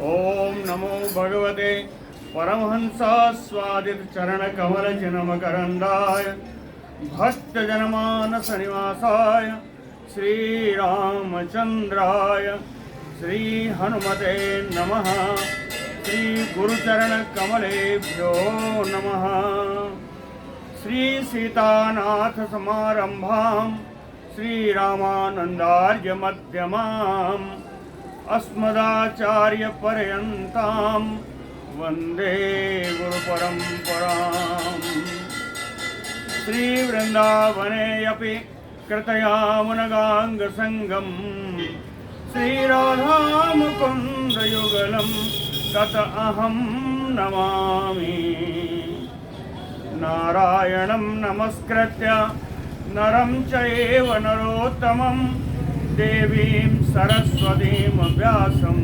ओम नमो भगवते परमहंस स्वादित चरण कमल चिन्मकरंदाय भक्त जनमानस निवासाय श्री रामचंद्राय श्री हनुमते नमः। श्री गुरुचरण कमलेभ्यो नमः। श्री सीतानाथ समारंभां श्री रामानंदार्य मध्यमाम् अस्मदाचार्य पर्यन्तां वंदे गुरु परंपराम्। श्री वृंदावने अपि कृतयामनगांग संगम श्री राधा मुकुंद युगलं तत अहं नमामि। नारायणं नमस्कृत्य नरं चैव नरोत्तमं देवीं सरस्वतीं व्यासं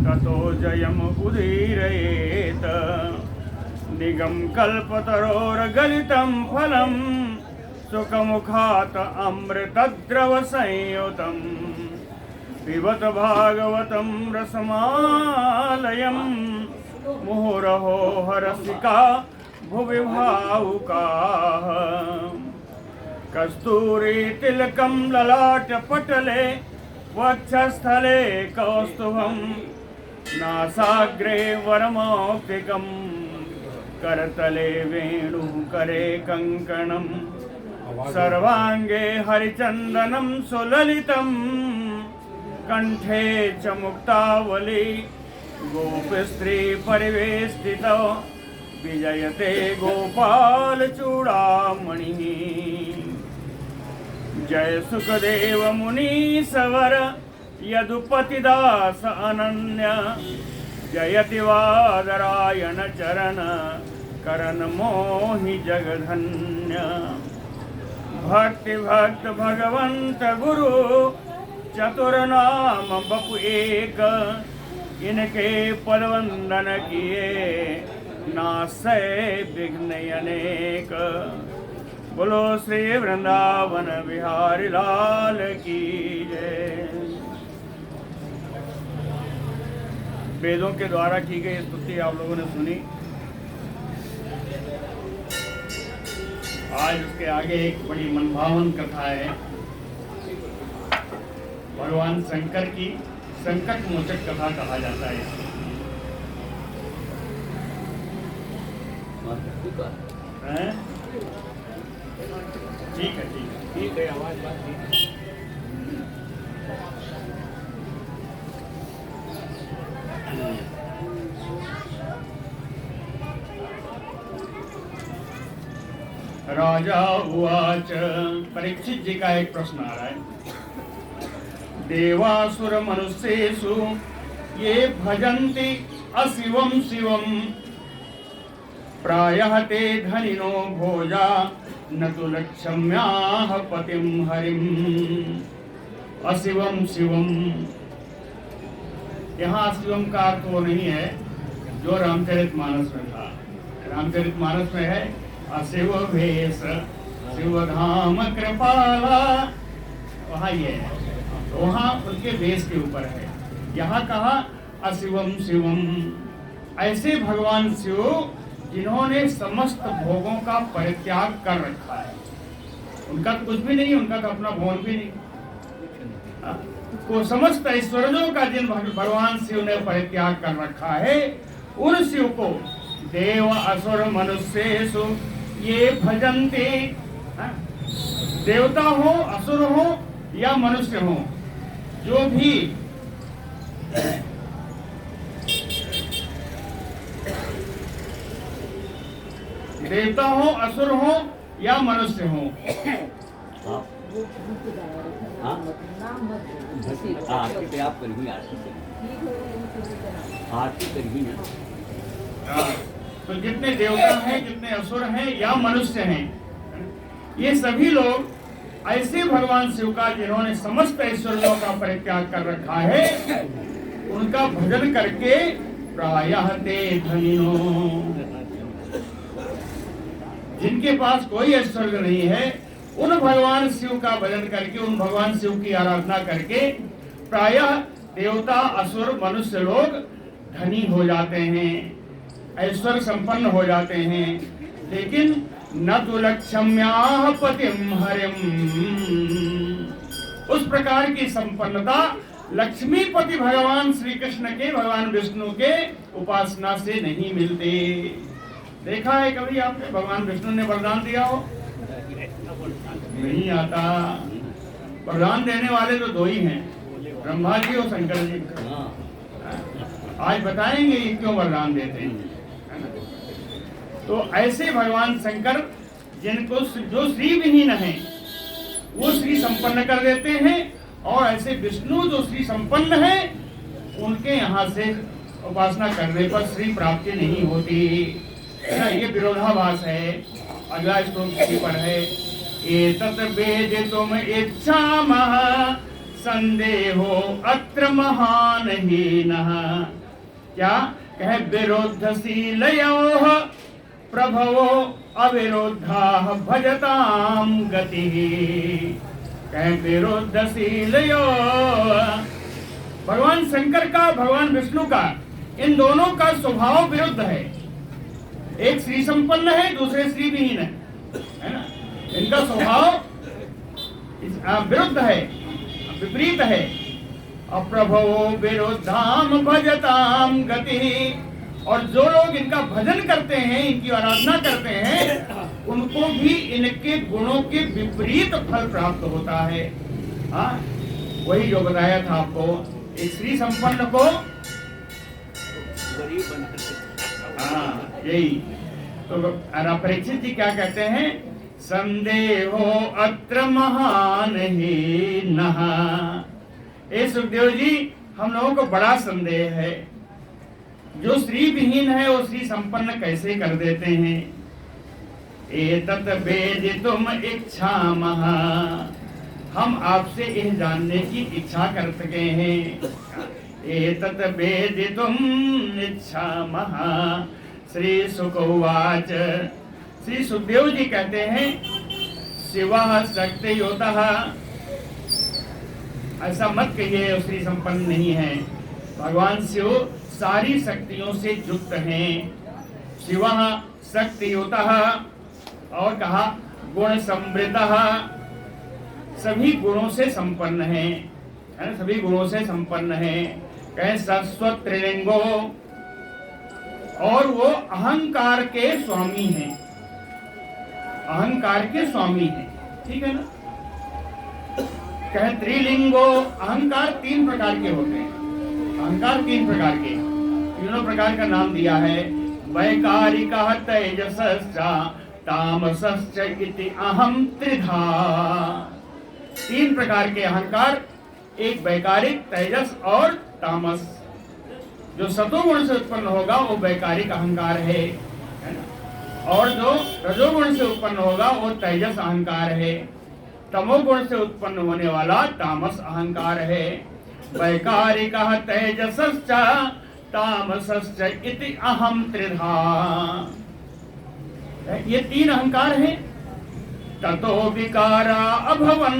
ततो जयमुदीरयेत्। निगमकल्पतरोर्गलितं फलं सुखमुखात् अमृतद्रवसंयुतं पिबत भागवतं रसमालयं मुहुरहो हरसिका भुवि भावुकाः। कस्तूरी तिलकं ललाटपटले वक्षस्थले कौस्तुभं नासाग्रे वरमौक्तिकं करतले वेणुकरे कङ्कणं सर्वाङ्गे हरिचन्दनं सुललितं कंठे च मुक्तावली गोपस्त्री परिवेष्टितो विजयते गोपाल चूड़ामणि। जय सुखदेव मुनीसवर यदुपतिदास अनन्य जयति वादरायण चरण करण मोहि जगधन्य। भक्ति भक्त भगवंत गुरु चतुर्नाम बपु एक इनके पदवंदन किए नासै विघ्न अनेक। बोलो श्री वृंदावन बिहारी लाल की जय। वेदों के द्वारा की गई स्तुति आप लोगों ने सुनी। आज उसके आगे एक बड़ी मनभावन कथा है भगवान शंकर की। संकट मोचक कथा कहा जाता है। ठीक है ठीक है आवाज बात ठीक है। राजा उवाच। परीक्षित जी का एक प्रश्न आ रहा है। देवासुर मनुष्येषु ये भजन्ति अशिवं शिवं प्रायः ते धनिनो भोजा न तु लक्ष्म्याः पतिं हरिम्। अशिवम शिवम, यहाँ शिवम का अर्थ वो नहीं है जो रामचरितमानस में था। रामचरितमानस में है अशिव भेष शिव धाम कृपाला, वहाँ ये है। तो वहाँ उनके वेश के ऊपर है। यहाँ कहा अशिवम शिवम, ऐसे भगवान शिव जिन्होंने समस्त भोगों का परित्याग कर रखा है। उनका तो कुछ भी नहीं, उनका तो अपना भोग भी नहीं। को समस्त ऐश्वर्यों का जिन भगवान शिव ने परित्याग कर रखा है, उन शिव को देव असुर मनुष्येषु ये भजन्ते। देवता हो, असुर हो या मनुष्य हो, जो भी देवता हो, असुर हो या मनुष्य हो, तो जितने देवता हैं, जितने असुर हैं या मनुष्य हैं, ये सभी लोग ऐसे भगवान शिव का जिन्होंने समस्त ऐश्वर्यों का परित्याग कर रखा है, उनका भजन करके प्रायः ते धनिनो, जिनके पास कोई ऐश्वर्य नहीं है, उन भगवान शिव का भजन करके, उन भगवान शिव की आराधना करके प्रायः देवता असुर मनुष्य लोग धनी हो जाते हैं, ऐश्वर्य संपन्न हो जाते हैं, लेकिन न तु लक्ष्म्याः पतिम हरिम, उस प्रकार की संपन्नता लक्ष्मीपति भगवान श्री कृष्ण के, भगवान विष्णु के उपासना से नहीं मिलते। देखा है कभी आपने भगवान विष्णु ने वरदान दिया हो? नहीं आता। वरदान देने वाले तो दो ही हैं, ब्रह्मा जी और शंकर जी। आज बताएंगे ये क्यों वरदान देते हैं। तो ऐसे भगवान शंकर जिनको जो श्री विहीन है वो श्री संपन्न कर देते हैं, और ऐसे विष्णु जो श्री संपन्न है उनके यहाँ से उपासना करने पर श्री प्राप्ति नहीं होती। ये विरोधाभास है। अगला श्लोक पर है, एतत् वेदितुम इच्छामः संदेहो अत्र महान हीनः। क्या कहे, विरोधशीलयोः प्रभवो अविरोधाः भजताम गतिः। कहे विरोधशीलयो, भगवान शंकर का, भगवान विष्णु का, इन दोनों का स्वभाव विरुद्ध है। एक श्री संपन्न है, दूसरे श्री विहीन है ना। इनका स्वभाव विरुद्ध है, विपरीत है। अप्रभवो विरोधाम भजताम गति, और जो लोग इनका भजन करते हैं, इनकी आराधना करते हैं, उनको भी इनके गुणों के विपरीत फल प्राप्त होता है। हाँ, वही जो बताया था आपको, एक श्री संपन्न को यही तो परीक्षित जी क्या कहते हैं, संदेहो अत्र महान ही नहा। ए सुखदेव जी, हम लोगों को बड़ा संदेह है, जो श्री विहीन है वो श्री संपन्न कैसे कर देते हैं। एतत् वेदितुम इच्छामः, हम आपसे यह जानने की इच्छा कर सके हैं। एतत् वेदितुम इच्छामः। श्री शुक उवाच, श्री सुखदेव जी कहते हैं, शिवः शक्तियुतः, ऐसा मत कहिए श्री संपन्न नहीं है। भगवान शिव सारी शक्तियों से युक्त हैं। शिवः शक्तियुतः, और कहा गुण समृद्धः, सभी गुणों से संपन्न है ना, सभी गुणों से संपन्न है। कहे सरस्वत त्रिलिंगो, और वो अहंकार के स्वामी हैं, अहंकार के स्वामी हैं, ठीक है ना। कहे त्रिलिंगो, अहंकार तीन प्रकार के होते हैं, अहंकार तीन प्रकार के, तीनों प्रकार का नाम दिया है। वैकारिकः तेजसश्च तामसश्च इति अहम त्रिधा। तीन प्रकार के अहंकार, एक वैकारिक, तेजस और तामस। जो सतोगुण से उत्पन्न होगा वो वैकारिक अहंकार है ना, और जो रजोगुण से उत्पन्न होगा वो तेजस अहंकार है। तमोगुण से उत्पन्न होने वाला तामस अहंकार है। वैकारिकः तेजसश्च तामसश्च इति अहम त्रिधा। ये तीन अहंकार हैं। ततो विकारा अभवन,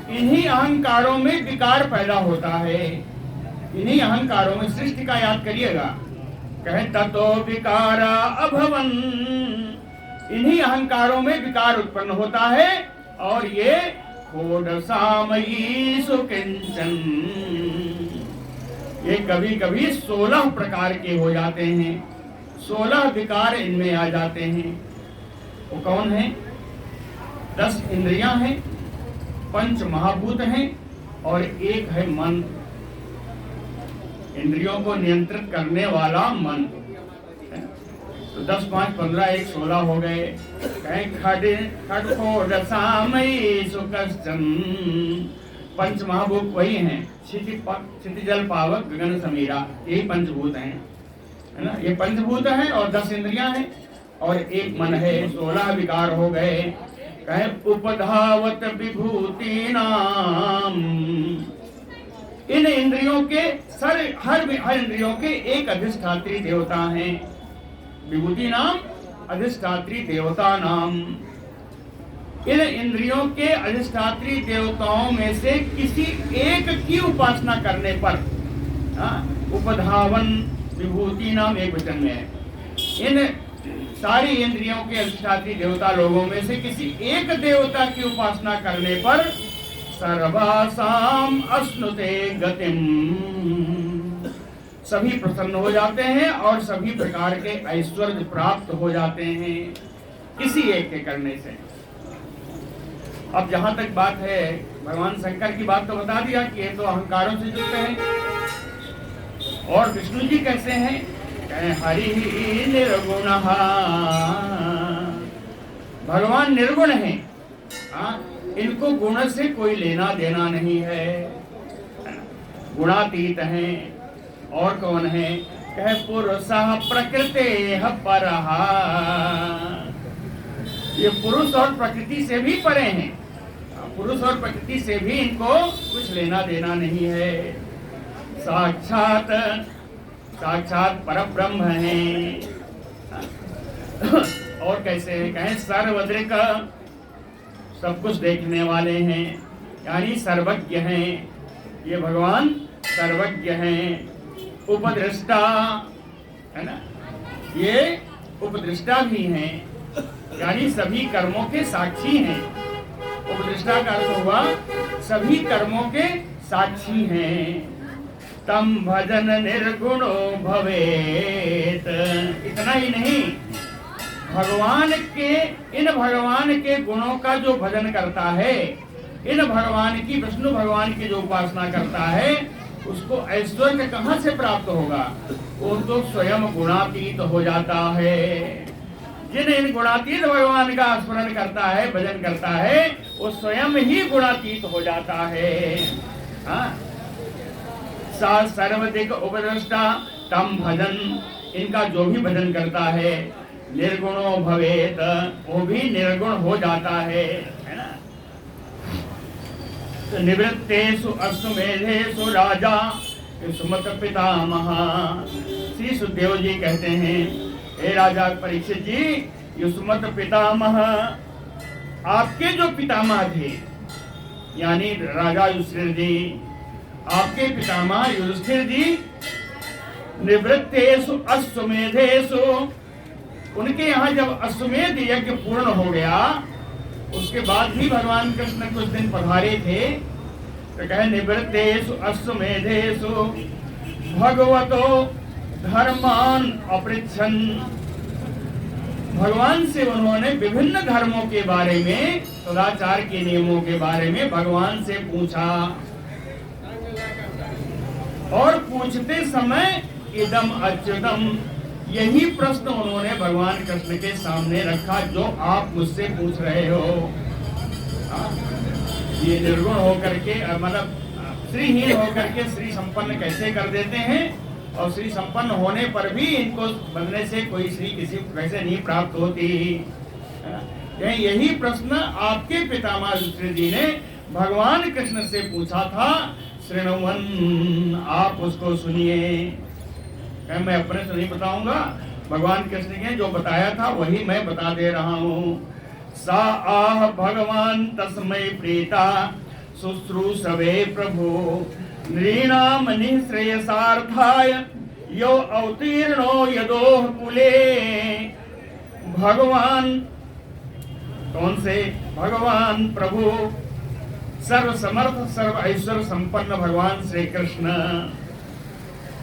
इन्हीं अहंकारों में विकार पैदा होता है। इन्हीं अहंकारों में, सृष्टि का याद करिएगा, कहे ततो विकारा अभवन, इन्हीं अहंकारों में विकार उत्पन्न होता है। और ये षोडशामयी सुकिंचन, ये कभी कभी 16 प्रकार के हो जाते हैं, 16 विकार इनमें आ जाते हैं। वो कौन है? 10 इंद्रियां हैं, 5 महाभूत हैं, और एक है मन, इंद्रियों को नियंत्रित करने वाला मन। तो 10, 5, 15, 1, 16 हो गए। खड्गोषामयी सुकश्चन, 5 महाभूत वही हैं, क्षिति जल पावक गगन समीरा, यही पंचभूत हैं, है ना। ये पंचभूत हैं और 10 इंद्रियां हैं और एक मन है। 16 विकार हो गए। कहे उपधावत विभूति नाम, इन इंद्रियों के हर इंद्रियों के एक अधिष्ठात्री देवता हैं। विभूति नाम अधिष्ठात्री देवता नाम। इन इंद्रियों के अधिष्ठात्री देवताओं में से किसी एक की उपासना करने पर, उपधावन विभूति नाम एक वचन में है। इन सारी इंद्रियों के अधिष्ठात्री देवता लोगों में से किसी एक देवता की उपासना करने पर सर्वासाम अश्नुते गतिम, सभी प्रसन्न हो जाते हैं और सभी प्रकार के ऐश्वर्य प्राप्त हो जाते हैं किसी एक के करने से। अब जहां तक बात है, भगवान शंकर की बात तो बता दिया कि ये तो अहंकारों से युक्त है। और विष्णु जी कैसे हैं? हरि निर्गुण, भगवान निर्गुण हैं। इनको गुण से कोई लेना देना नहीं है, गुणातीत हैं। और कौन है? कह पुरुषः प्रकृते परहा, ये पुरुष और प्रकृति से भी परे हैं। पुरुष और प्रकृति से भी इनको कुछ लेना देना नहीं है। साक्षात साक्षात परब्रह्म है। और कैसे है? कहें सर्वदृक्, सब कुछ देखने वाले हैं, यानी सर्वज्ञ हैं। ये भगवान सर्वज्ञ हैं। उपदृष्टा है ना, ये उपदृष्टा भी हैं, यानी सभी कर्मों के साक्षी हैं। उपदृष्टा का अर्थ हुआ सभी कर्मों के साक्षी हैं। तम भजन निर्गुणो भवेत, इतना ही नहीं, इन भगवान के गुणों का जो भजन करता है, इन भगवान की, विष्णु भगवान की जो उपासना करता है, उसको ऐश्वर्य कहाँ से प्राप्त होगा? वो तो स्वयं गुणातीत हो जाता है। जिन इन गुणातीत भगवान का स्मरण करता है, भजन करता है, वो स्वयं ही गुणातीत हो जाता है। सा सर्वदिक उपदृष्टा तम भजन, इनका जो भी भजन करता है, निर्गुणो भवेत, वो भी निर्गुण हो जाता है ना। तो निवृत्तेषु अश्वमेधेषु राजा सुमत पितामह, श्री सुखदेव जी कहते हैं, हे राजा परीक्षित जी, युष्मत पितामह, आपके जो पितामह थे, यानी राजा युधिष्ठिर जी, आपके पितामह युधिष्ठिर जी, निवृत्तेषु अश्वमेधेषु, उनके यहाँ जब अश्वमेध यज्ञ पूर्ण हो गया, उसके बाद भी भगवान कृष्ण कुछ दिन पधारे थे। तो कहे निवृत्तेषु अश्वमेधेषु भगवतो धर्मान अपृच्छन्, भगवान से उन्होंने विभिन्न धर्मों के बारे में, सदाचार के नियमों के बारे में भगवान से पूछा। और पूछते समय इदम अच्युतम, यही प्रश्न उन्होंने भगवान कृष्ण के सामने रखा जो आप मुझसे पूछ रहे हो। ये निर्गुण होकर के, मतलब श्रीहीन होकर के श्री संपन्न कैसे कर देते हैं, और श्री संपन्न होने पर भी इनको बनने से कोई श्री किसी कैसे नहीं प्राप्त होती। यही प्रश्न आपके पितामह युधिष्ठिर जी ने भगवान कृष्ण से पूछा था। श्रृणुवन, आप उसको सुनिए। मैं अपने से नहीं बताऊंगा, भगवान कृष्ण ने जो बताया था वही मैं बता दे रहा हूँ। सा आह भगवान तस्मै प्रीता शुश्रूषवे प्रभु, नृणाम निःश्रेयसार्थाय यो अवतीर्णो यदोह कुले। भगवान कौन से? भगवान प्रभु, सर्व समर्थ सर्व ऐश्वर्य संपन्न भगवान श्री कृष्ण,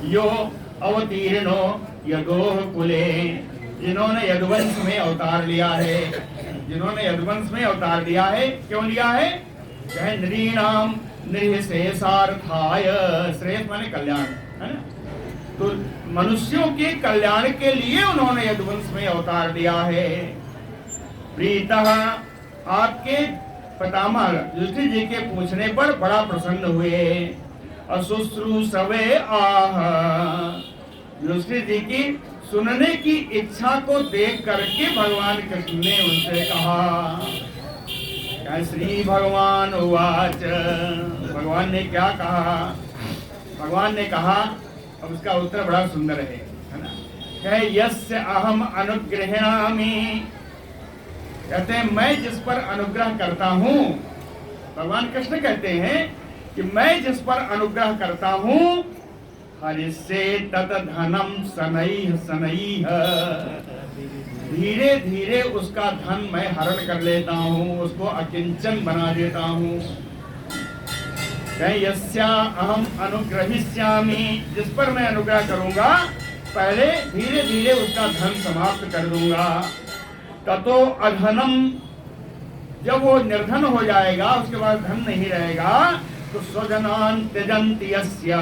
यो अवतीर्णो यदोह कुले, जिन्होंने यदुवंश में अवतार लिया है, जिन्होंने यदुवंश में अवतार लिया है। क्यों लिया है? कहे नृणाम निःश्रेयसार्थाय, श्रेयस माने कल्याण है ना, तो मनुष्यों के कल्याण के लिए उन्होंने यदुवंश में अवतार लिया है। प्रीतः, आपके पितामह युधिष्ठिर जी के पूछने पर बड़ा प्रसन्न हुए। अशुश्रूषवे आह, युधिष्ठिर जी की सुनने की इच्छा को देख करके भगवान कृष्ण ने उनसे कहा। श्री भगवान उवाच, भगवान ने क्या कहा? भगवान ने कहा, अब उसका उत्तर बड़ा सुंदर है ना। कहे यस्य अहम अनुग्रहामि, कहते हैं मैं जिस पर अनुग्रह करता हूँ, भगवान कृष्ण कहते हैं कि मैं जिस पर अनुग्रह करता हूँ हरिष्ये तत धनम शनैः शनैः, धीरे धीरे उसका धन मैं हरण कर लेता हूँ, उसको अकिंचन बना देता हूँ। यस्या अहम अनुग्रहिष्यामि, जिस पर मैं अनुग्रह करूंगा पहले धीरे धीरे उसका धन समाप्त कर दूंगा। ततो अधनम, जब वो निर्धन हो जाएगा, उसके बाद धन नहीं रहेगा, तो स्वजनान त्यजन्ति यस्य,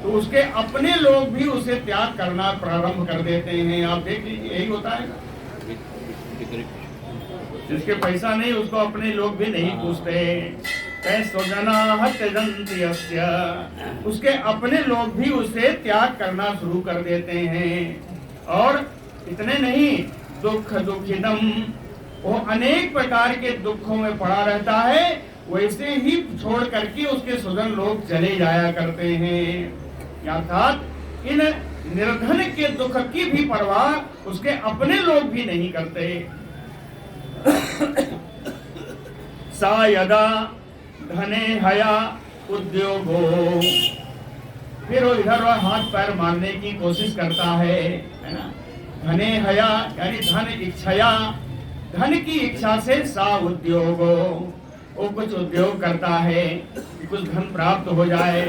तो उसके अपने लोग भी उसे त्याग करना प्रारंभ कर देते हैं। आप देख लीजिए, यही होता है। जिसके पैसा नहीं उसको अपने लोग भी नहीं पूछते। स्वजना त्यजन्ति यस्य, उसके अपने लोग भी उसे त्याग करना शुरू कर देते हैं। और इतने नहीं, दुख दुखिदम, वो अनेक प्रकार के दुखों में पड़ा रहता है, वैसे ही छोड़ करके उसके स्वजन लोग चले जाया करते हैं। अर्थात इन निर्धन के दुख की भी परवाह उसके अपने लोग भी नहीं करते। सा यदा धने हया उद्योगो, फिर वो इधर वह हाथ पैर मारने की कोशिश करता है ना। धने हया यानी धन इच्छया, धन की इच्छा से सा उद्योगो, वो कुछ उद्योग करता है कि कुछ धन प्राप्त हो जाए,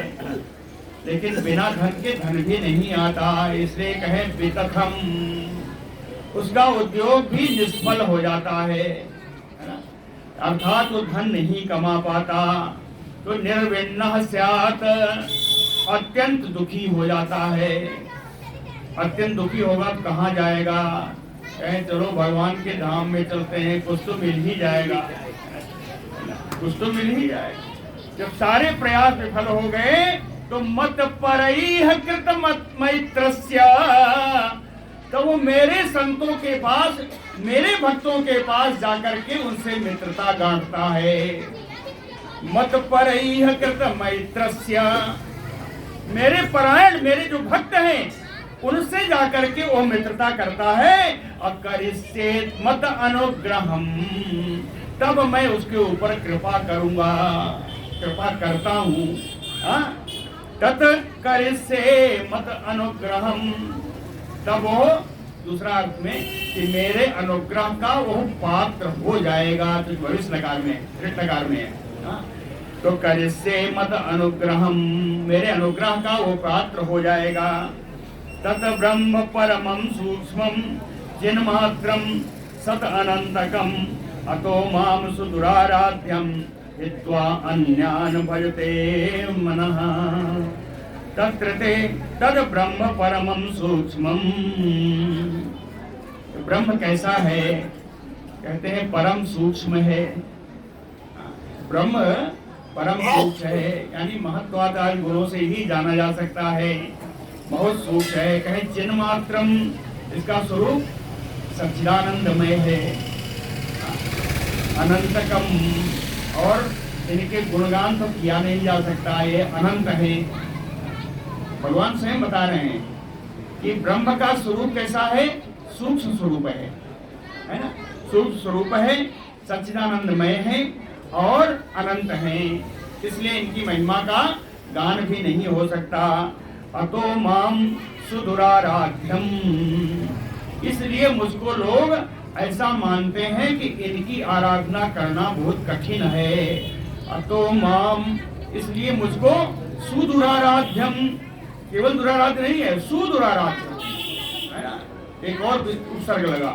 लेकिन बिना धन के धन भी नहीं आता, इसलिए कहे वितथम, उसका उद्योग भी निष्फल हो जाता है, अर्थात वो धन नहीं कमा पाता। तो निर्विण्णः स्यात्, अत्यंत दुखी हो जाता है। अत्यंत दुखी होगा तो कहाँ जाएगा? कहें चलो भगवान के धाम में चलते हैं, कुछ तो मिल ही जाएगा, कुछ तो मिल ही जाएगा। जब सारे प्रयास विफल हो गए तो मत परैः कृत मैत्रस्य, तो वो मेरे संतों के पास, मेरे भक्तों के पास जाकर के उनसे मित्रता गांठता है। मत परैः कृत मैत्रस्य, मेरे परायण, मेरे जो भक्त हैं उनसे जाकर के वो मित्रता करता है। अकरिष्येत् मत अनुग्रहम, तब मैं उसके ऊपर कृपा करूंगा, कृपा करता हूँ। तत करिष्ये मत अनुग्रहम, तब वो दूसरा अर्थ में कि मेरे अनुग्रह का वो पात्र हो जाएगा। तो भविष्य नकार में, नकार में है। तो करिष्ये मत अनुग्रहम, मेरे अनुग्रह का वो पात्र हो जाएगा। तत ब्रह्म परमं सूक्ष्मं चिन्मात्रं सत अनंतकं, अतो मां सुदुराराध्यं हित्वा अन्यान् भजते मनः। तत्र ते तद ब्रह्म परमं सूक्ष्मं, ब्रह्म कैसा है? कहते हैं परम सूक्ष्म है। ब्रह्म परम सूक्ष्म है, यानी महत्वाधार गुणों से ही जाना जा सकता है, बहुत सूक्ष्म है। कहें चिन्ह मात्रम, इसका स्वरूप सच्चिदानंदमय है। अनंतकम, और इनके गुणगान तो किया नहीं जा सकता, ये अनंत है। भगवान स्वयं बता रहे हैं कि ब्रह्म का स्वरूप कैसा है? सूक्ष्म स्वरूप है ना, सूक्ष्म स्वरूप है, सच्चिदानंदमय है और अनंत है, इसलिए इनकी महिमा का गान भी नहीं हो सकता। अतो माम सुदुराराध्यम, इसलिए मुझको लोग ऐसा मानते हैं कि इनकी आराधना करना बहुत कठिन है। अतो माम, इसलिए मुझको सुदुराराध्यम, केवल दुराराध्य नहीं है, सुदुराराध्यम है ना। एक और उपसर्ग लगा,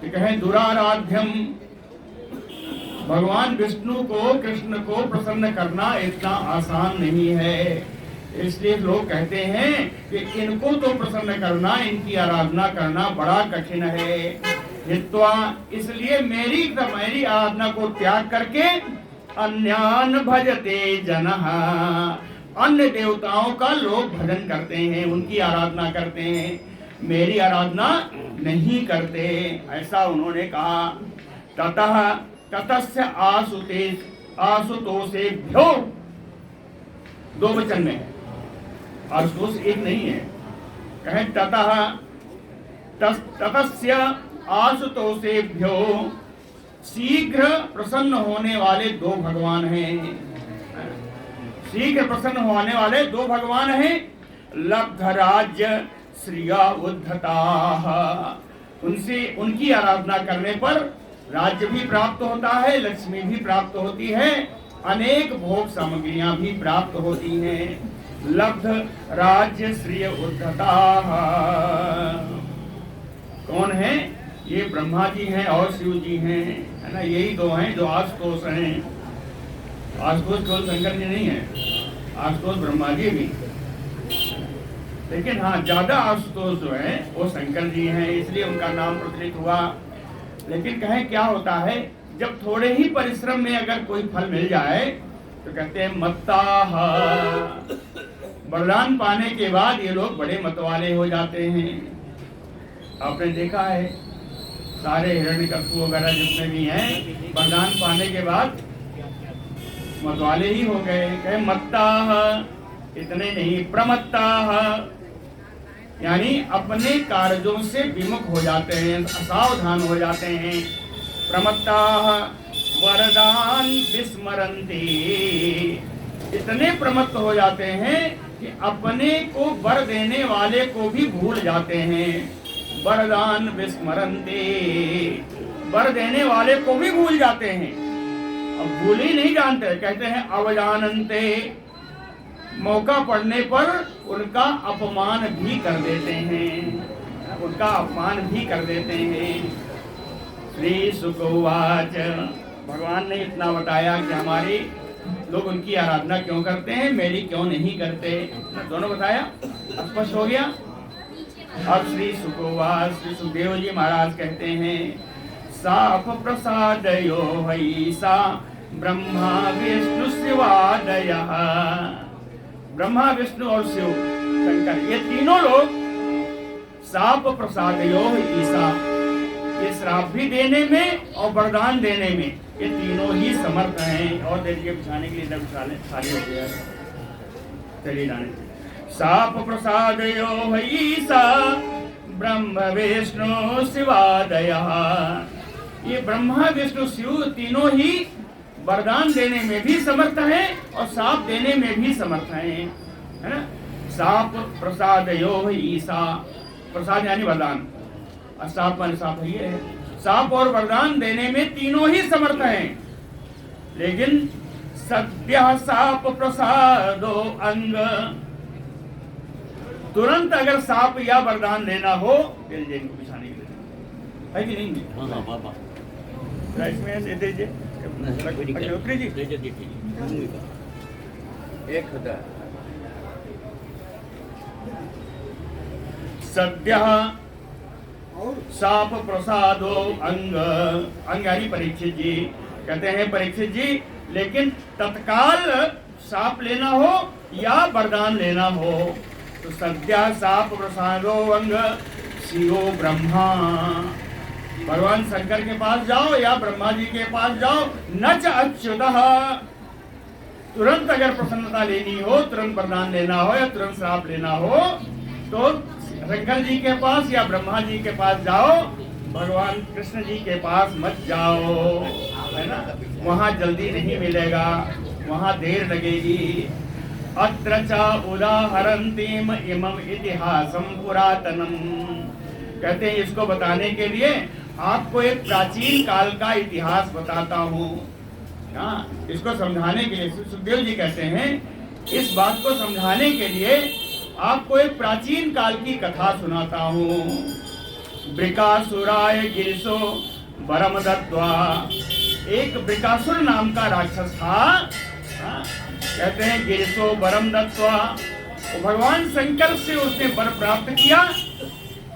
कहें दुराराध्यम, भगवान विष्णु को, कृष्ण को प्रसन्न करना इतना आसान नहीं है। इसलिए लोग कहते हैं कि इनको तो प्रसन्न करना, इनकी आराधना करना बड़ा कठिन है। हित्वा, इसलिए मेरी आराधना को त्याग करके अन्यान भजते जनः, अन्य देवताओं का लोग भजन करते हैं, उनकी आराधना करते हैं, मेरी आराधना नहीं करते, ऐसा उन्होंने कहा। ततः ततस्य आशुतोषेभ्यो, दो वचन में है, आशुतोष एक नहीं है। कहे ततः ततस्य आशुतोषेभ्यो, शीघ्र प्रसन्न होने वाले दो भगवान हैं। शीघ्र प्रसन्न होने वाले दो भगवान हैं। लब्ध राज्य श्रिया उद्धता, उनसे उनकी आराधना करने पर राज्य भी प्राप्त होता है, लक्ष्मी भी प्राप्त होती है, अनेक भोग सामग्रियां भी प्राप्त होती हैं। लब्ध राज्य श्रिय उद्धता कौन है? ये ब्रह्मा जी हैं और शिव जी हैं, है ना। यही दो हैं जो आशुतोष हैं। आशुतोष केवल शंकर जी नहीं है, आशुतोष ब्रह्मा जी भी, लेकिन हाँ ज्यादा आशुतोष जो है वो शंकर जी हैं, इसलिए उनका नाम प्रचलित हुआ। लेकिन कहें क्या होता है, जब थोड़े ही परिश्रम में अगर कोई फल मिल जाए तो कहते हैं मत्ताह। वरदान पाने के बाद ये लोग बड़े मतवाले हो जाते हैं। आपने देखा है सारे हिरण्यकश्यप वगैरह जितने भी हैं वरदान पाने के बाद मतवाले ही हो गए। कहे मत्ताह, इतने नहीं प्रमत्ताह, यानी अपने कार्यों से विमुख हो जाते हैं, असावधान हो जाते हैं। प्रमत्ताह वरदान विस्मरन्ति, इतने प्रमत्त हो जाते हैं कि अपने को वर देने वाले को भी भूल जाते हैं। वरदान विस्मरन्ति, वर देने वाले को भी भूल जाते हैं। अब भूल ही नहीं जानते, कहते हैं अवजानन्ते, मौका पड़ने पर उनका अपमान भी कर देते हैं, उनका अपमान भी कर देते हैं। श्री सुकोवाच, भगवान ने इतना बताया कि हमारे लोग उनकी आराधना क्यों करते हैं, मेरी क्यों नहीं करते, दोनों बताया, स्पष्ट हो गया। अब श्री सुकोवाच, श्री सुखदेव जी महाराज कहते हैं साप प्रसादयो हई सा ब्रह्मा विष्णु शिवादयः। ब्रह्मा विष्णु और शिव शंकर ये तीनों लोग साप प्रसादयो ईसा, ये श्राप भी देने में और वरदान देने में ये तीनों ही समर्थ हैं। और देखिए बिछाने के लिए इधर बिछा लें, खाली हो गया, चलिए जाने। साप प्रसादयो ईसा ब्रह्म विष्णु शिवादयः, ये ब्रह्मा विष्णु शिव तीनों ही वरदान देने में भी समर्थ हैं और साप देने में भी समर्थ हैं, है ना। साप प्रसादयो ईसा, प्रसाद यानी वरदान, और साप माने साप ये है। साप और वरदान देने में तीनों ही समर्थ हैं। लेकिन सद्य साप प्रसादो अंग, तुरंत अगर साप या वरदान लेना हो दे दीजिए इनको बिछाने के लिए, है कि नहीं? इसमें दे दीजिए सद्य साप प्रसादो अंग, अंग यानी परीक्षित जी। कहते हैं परीक्षित जी, लेकिन तत्काल साप लेना हो या वरदान लेना हो तो सद्या साप प्रसादो अंग शिवो ब्रह्मा, भगवान शंकर के पास जाओ या ब्रह्मा जी के पास जाओ। न च अच्युतः, तुरंत अगर प्रसन्नता लेनी हो, तुरंत वरदान लेना हो या तुरंत श्राप लेना हो तो शंकर जी के पास या ब्रह्मा जी के पास जाओ, भगवान कृष्ण जी के पास मत जाओ, है ना। वहाँ जल्दी नहीं मिलेगा, वहाँ देर लगेगी। अत्र च उदाहरन्तीम इमम इतिहासम पुरातनम, कहते हैं इसको बताने के लिए आपको एक प्राचीन काल का इतिहास बताता हूँ। इसको समझाने के लिए सुखदेव जी कहते हैं इस बात को समझाने के लिए आपको एक प्राचीन काल की कथा सुनाता हूँ। वृकासुराय गिरिशो वरम दत्वा, एक वृकासुर नाम का राक्षस था। कहते हैं गिरिशो वरम दत्वा, भगवान शंकर से उसने वर प्राप्त किया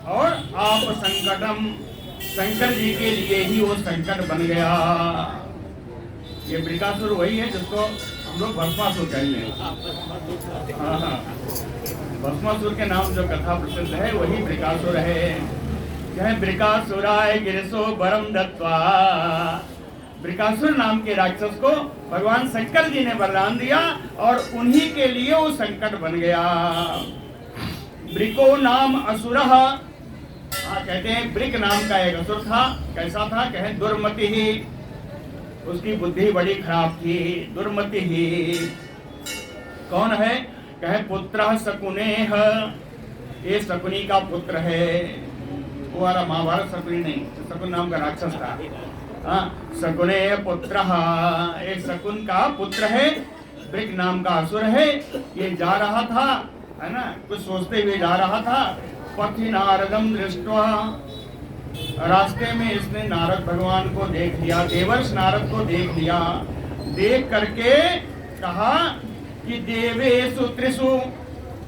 और आप संकटम, शंकर जी के लिए ही वो संकट बन गया। ये वृकासुर वही है जिसको हम लोग भस्मासुर कहेंगे। हाँ, भस्मासुर के नाम जो कथा प्रसिद्ध है वही वृकासुर है। वृकासुराय गिरिशो वरम दत्वा, वृकासुर नाम के राक्षस को भगवान शंकर जी ने वरदान दिया और उन्हीं के लिए वो संकट बन गया। वृको नाम असुरः, कहते हैं वृक नाम का एक असुर था। कैसा था? कहे दुर्मति ही, उसकी बुद्धि बड़ी खराब थी। दुर्मति ही कौन है? कहे पुत्र शकुनेह, ये शकुनी का पुत्र है। वो वाला महाभारत शकुनी नहीं, शकुन नाम का राक्षस था। हाँ, शकुने पुत्र, एक शकुन का पुत्र है, वृक नाम का असुर है। ये जा रहा था, है ना, कुछ सोचते हुए जा रहा था। पथि नारदम दृष्ट्वा, रास्ते में इसने नारद भगवान को देख लिया, देवर्ष नारद को देख लिया। देख करके कहा कि देवेषु त्रिषु,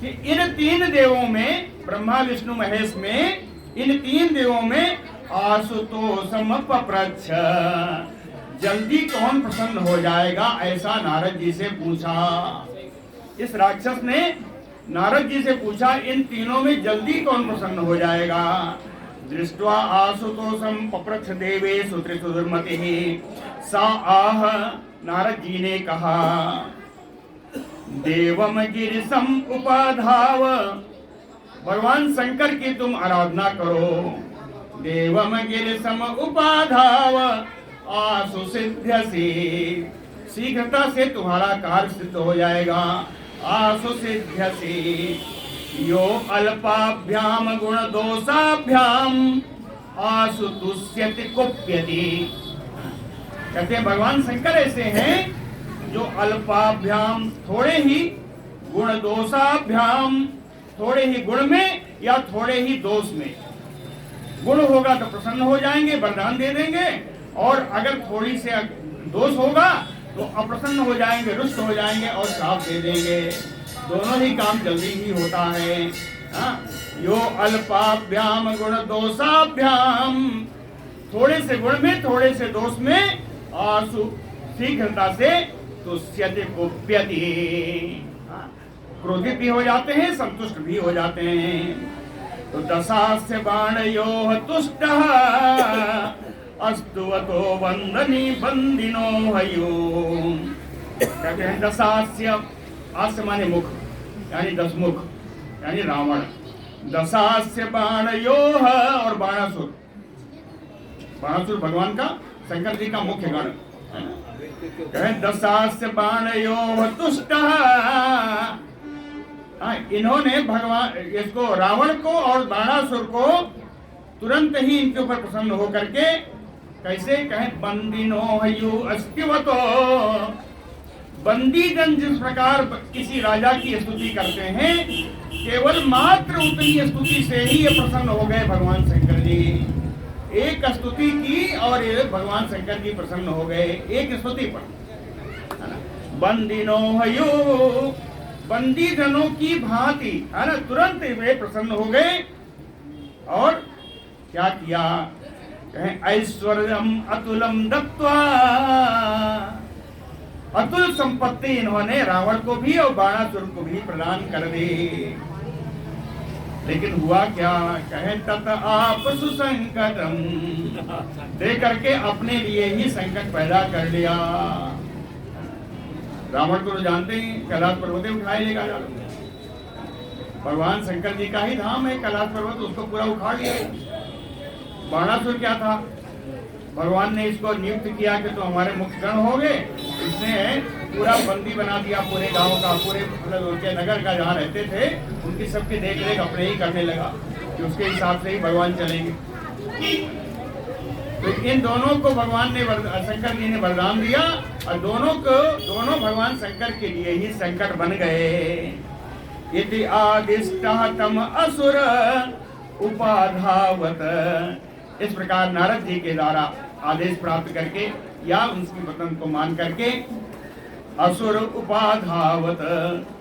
कि इन 3 देवों में, ब्रह्मा विष्णु महेश में, इन 3 देवों में आशुतोषम पप्रच्छ, जल्दी कौन प्रसन्न हो जाएगा, ऐसा नारद जी से पूछा। इस राक्षस ने नारद जी से पूछा, इन तीनों में जल्दी कौन प्रसन्न हो जाएगा। दृष्ट्वा आशुतोषम पप्रच्छ देवेषु त्रिषु दुर्मतिः, सा आह, नारद जी ने कहा, देवम गिरिशम उपाधाव, भगवान शंकर की तुम आराधना करो। देवम गिरिशम उपाधाव आशु सिद्ध्यसि, शीघ्रता से तुम्हारा कार्य सिद्ध हो जाएगा। आशु सिद्ध्यसि, यो अल्पाभ्याम गुण दोषाभ्याम आशु तुष्यति कुप्यति। कहते हैं भगवान शंकर ऐसे हैं जो अल्पाभ्याम, थोड़े ही, गुण दोषाभ्याम, थोड़े ही गुण में या थोड़े ही दोष में। गुण होगा तो प्रसन्न हो जाएंगे, वरदान दे देंगे, और अगर थोड़ी से दोष होगा तो अप्रसन्न हो जाएंगे, रुष्ट हो जाएंगे और श्राप दे देंगे। दोनों ही काम जल्दी ही होता है। यो अल्पाभ्याम गुण दोषाभ्याम, थोड़े से गुण में थोड़े से दोष में, आशु शीघ्रता से तुष्यति कुप्यति, क्रोधित भी हो जाते हैं, संतुष्ट भी हो जाते हैं। तो दशास्य बाणयोः तुष्टः अस्तुवतो वंदनी बंदिनो हयो। कहते हैं दशास्य, आस्य माने मुख, यानी 10 मुख, यानी रावण। दशास्य बाणयोः, और बाणासुर, बाणासुर भगवान का, शंकर जी का मुख्य गण। कहे दशास्य बाणयोः तुष्टः, इन्होंने भगवान, इसको रावण को और बाणासुर को तुरंत ही इनके ऊपर प्रसन्न होकर के, कैसे? कहे बंदिनो हयु अस्तिवतो, बंदी जन जिस प्रकार किसी राजा की स्तुति करते हैं, केवल मात्र उतनी स्तुति से ही ये प्रसन्न हो गए भगवान शंकर जी। एक स्तुति की और ये भगवान शंकर जी प्रसन्न हो गए, एक स्तुति पर। बंदिनो हयु, बंदी जनों की भांति, है ना, तुरंत वे प्रसन्न हो गए। और क्या किया? कहें ऐश्वर्यम अतुलम दत्वा, अतुल संपत्ति इन्होंने रावण को भी और बाणासुर को भी प्रदान कर दी। लेकिन हुआ क्या? कहे तत आप सुसंकटम, दे करके अपने लिए ही संकट पैदा कर लिया। रावण को तो जानते ही, कैलाश पर्वत उठाए लेगा जा, भगवान शंकर जी का ही धाम है कैलाश पर्वत, उसको पूरा उखाड़ लिया। बाणासुर क्या था? भगवान ने इसको नियुक्त किया कि तो हमारे मुख्य गण हो गए, इसने पूरा बंदी बना दिया पूरे गांव का, पूरे मतलब उनके नगर का जहाँ रहते थे उनकी सबकी देख रेख अपने ही करने लगा कि उसके हिसाब से ही भगवान चलेंगे। तो इन दोनों को भगवान ने, शंकर जी ने वरदान दिया, और दोनों भगवान शंकर के लिए ही संकट बन गए। इति आदिष्टः तम असुर उपाधावत, इस प्रकार नारद जी के द्वारा आदेश प्राप्त करके या उनकी वचन को मान करके असुर उपाधावत,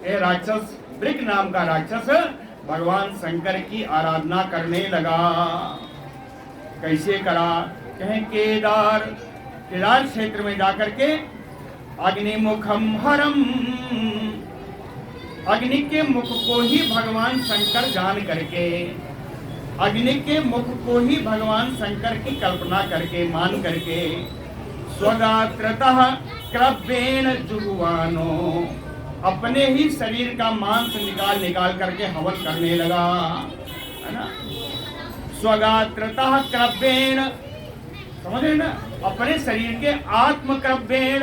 ये राक्षस, वृक नाम का राक्षस भगवान शंकर की आराधना करने लगा। कैसे करा? कहें केदार क्षेत्र में जाकर के अग्निमुखम हरम, अग्नि के मुख को ही भगवान शंकर जान करके, अग्नि के मुख को ही भगवान शंकर की कल्पना करके, मान करके, स्वगात्रतः क्रव्येण जुहुवानो, अपने ही शरीर का मांस निकाल करके हवन करने लगा, है ना। स्वगात्रतः क्रव्येण, समझे ना, अपने शरीर के आत्मक्रव्येण,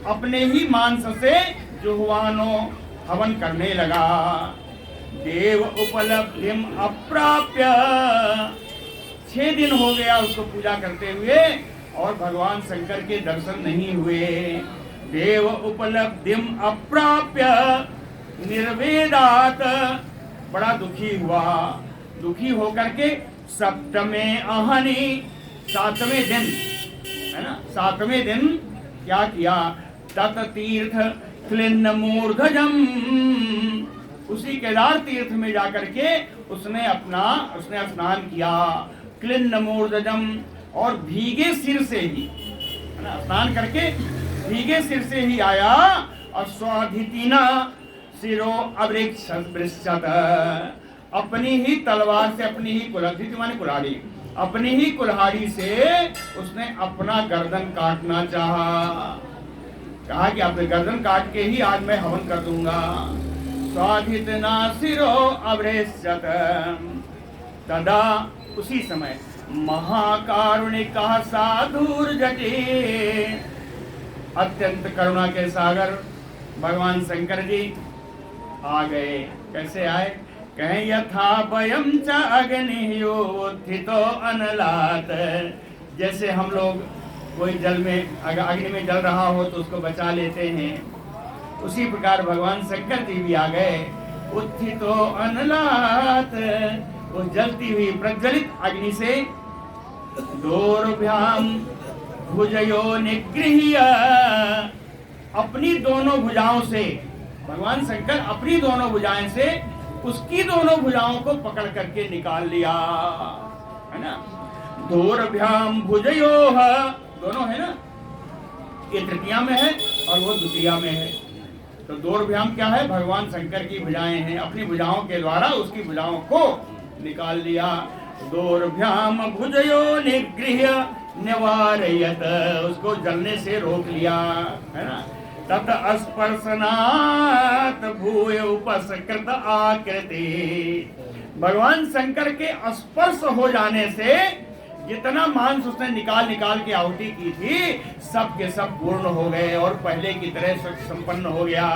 अपने ही मांस से, जुहुवानो, हवन करने लगा। देव उपलब्धिम अप्राप्य, 6 दिन हो गया उसको पूजा करते हुए और भगवान शंकर के दर्शन नहीं हुए। देव उपलब्धिम अप्राप्य निर्वेदात, बड़ा दुखी हुआ। दुखी होकर के सप्तमे अहनि, 7वें दिन है ना, 7वें दिन क्या किया? तत तीर्थ क्लिन्न मूर्धजम, उसी केदार तीर्थ में जाकर के उसने स्नान किया। क्लिन्न मूर्धजम, और भीगे सिर से ही, है ना, स्नान करके भीगे सिर से ही आया। और स्वाधितिना सिरो अवृक्षत, अपनी ही तलवार से, अपनी ही कुल्हाड़ी माने कुल्हाड़ी, अपनी ही कुल्हाड़ी से उसने अपना गर्दन काटना चाहा। कहा कि अपने गर्दन काट के ही आज मैं हवन कर दूंगा। स्वाधितना सिरो अवृक्षत, तदा उसी समय महाकारुणिका साधुर्जटे, अत्यंत करुणा के सागर भगवान शंकर जी आ गए। कैसे आए? कहें यथा वयम च अग्नियोत्थितो अनलात, जैसे हम लोग कोई जल में, अग्नि में जल रहा हो तो उसको बचा लेते हैं, उसी प्रकार भगवान शंकर जी भी आ गए। उत्थितो अनलात, वो जलती हुई प्रज्वलित अग्नि से दोर्भ्याम भुजयो निगृह्य, अपनी दोनों भुजाओं से, भगवान शंकर अपनी दोनों भुजाएं से उसकी दोनों भुजाओं को पकड़ करके निकाल लिया, है ना। दोर्भ्याम भुजयो, दोनों है ना, ये तृतीया में है और वो द्वितीया में है। तो दोर्भ्याम क्या है? भगवान शंकर की भुजाएं हैं, अपनी भुजाओं के द्वारा उसकी भुजाओं को निकाल लिया। दोर्भ्याम भुजयो निगृह्य निवारयत, उसको जलने से रोक लिया, है ना। तत स्पर्शनात् भूय उपसकृत आकृति, भगवान शंकर के स्पर्श हो जाने से जितना मांस उसने निकाल के आहुति की थी, सब के सब पूर्ण हो गए और पहले की तरह संपन्न हो गया,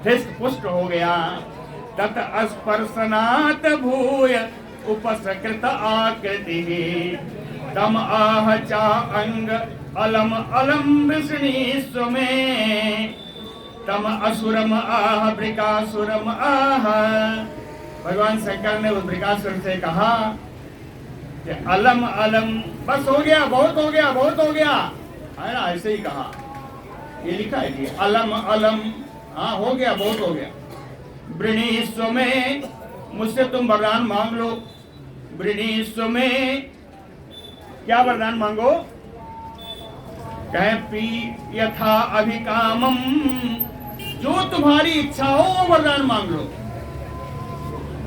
हृष्ट पुष्ट हो गया। तत स्पर्शनात् भूय उपसकृत आकृति, तम आह चा अंग अलम अलम वृषणीस्व में, तम असुरम आह वृकासुरम आह, भगवान शंकर ने उस वृकासुर से कहा कि अलम अलम, बस हो गया, बहुत हो गया, बहुत हो गया, है ना, ऐसे ही कहा। ये लिखा है कि अलम अलम, हाँ हो गया, बहुत हो गया। वृणीस्व में, मुझसे तुम वरदान मांग लो। वृणीस्व में, क्या वरदान मांगो? कहे पी यथा अभिकामम, जो तुम्हारी इच्छा हो वो वरदान मांग लो,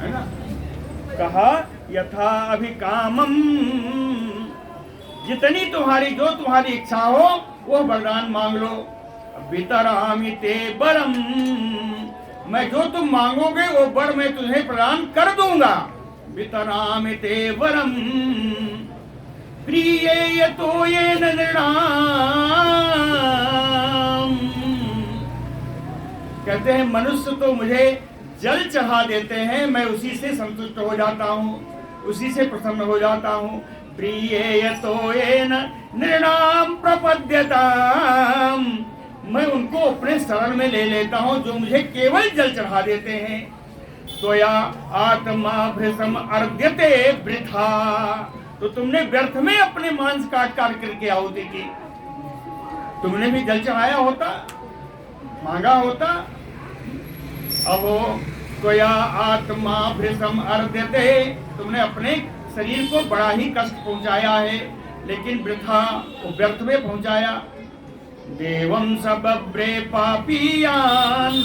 है ना। कहा यथा अभिकामम, जितनी तुम्हारी, जो तुम्हारी इच्छा हो वो वरदान मांग लो। वितरामि ते वरम, मैं जो तुम मांगोगे वो वर मैं तुम्हें प्रदान कर दूंगा। वितरामि ते वरम प्रिय तो ये नृणाम, कहते हैं मनुष्य तो मुझे जल चढ़ा देते हैं, मैं उसी से संतुष्ट हो जाता हूँ, उसी से प्रसन्न हो जाता हूँ। प्रिय तो ये नृणाम प्रपद्यताम, मैं उनको अपने शरण में ले लेता हूँ जो मुझे केवल जल चढ़ा देते हैं। त्वया आत्मा भृशम अर्घ्यते वृथा, तो तुमने व्यर्थ में अपने मांस काट करके आहुति की, तुमने भी जल चढ़ाया होता, मांगा होता। अब त्वया आत्मा भृशम अर्घ्यते, तुमने अपने शरीर को बड़ा ही कष्ट पहुंचाया है, लेकिन वृथा, व्यर्थ में पहुंचाया। देवं सबब्रे पापियान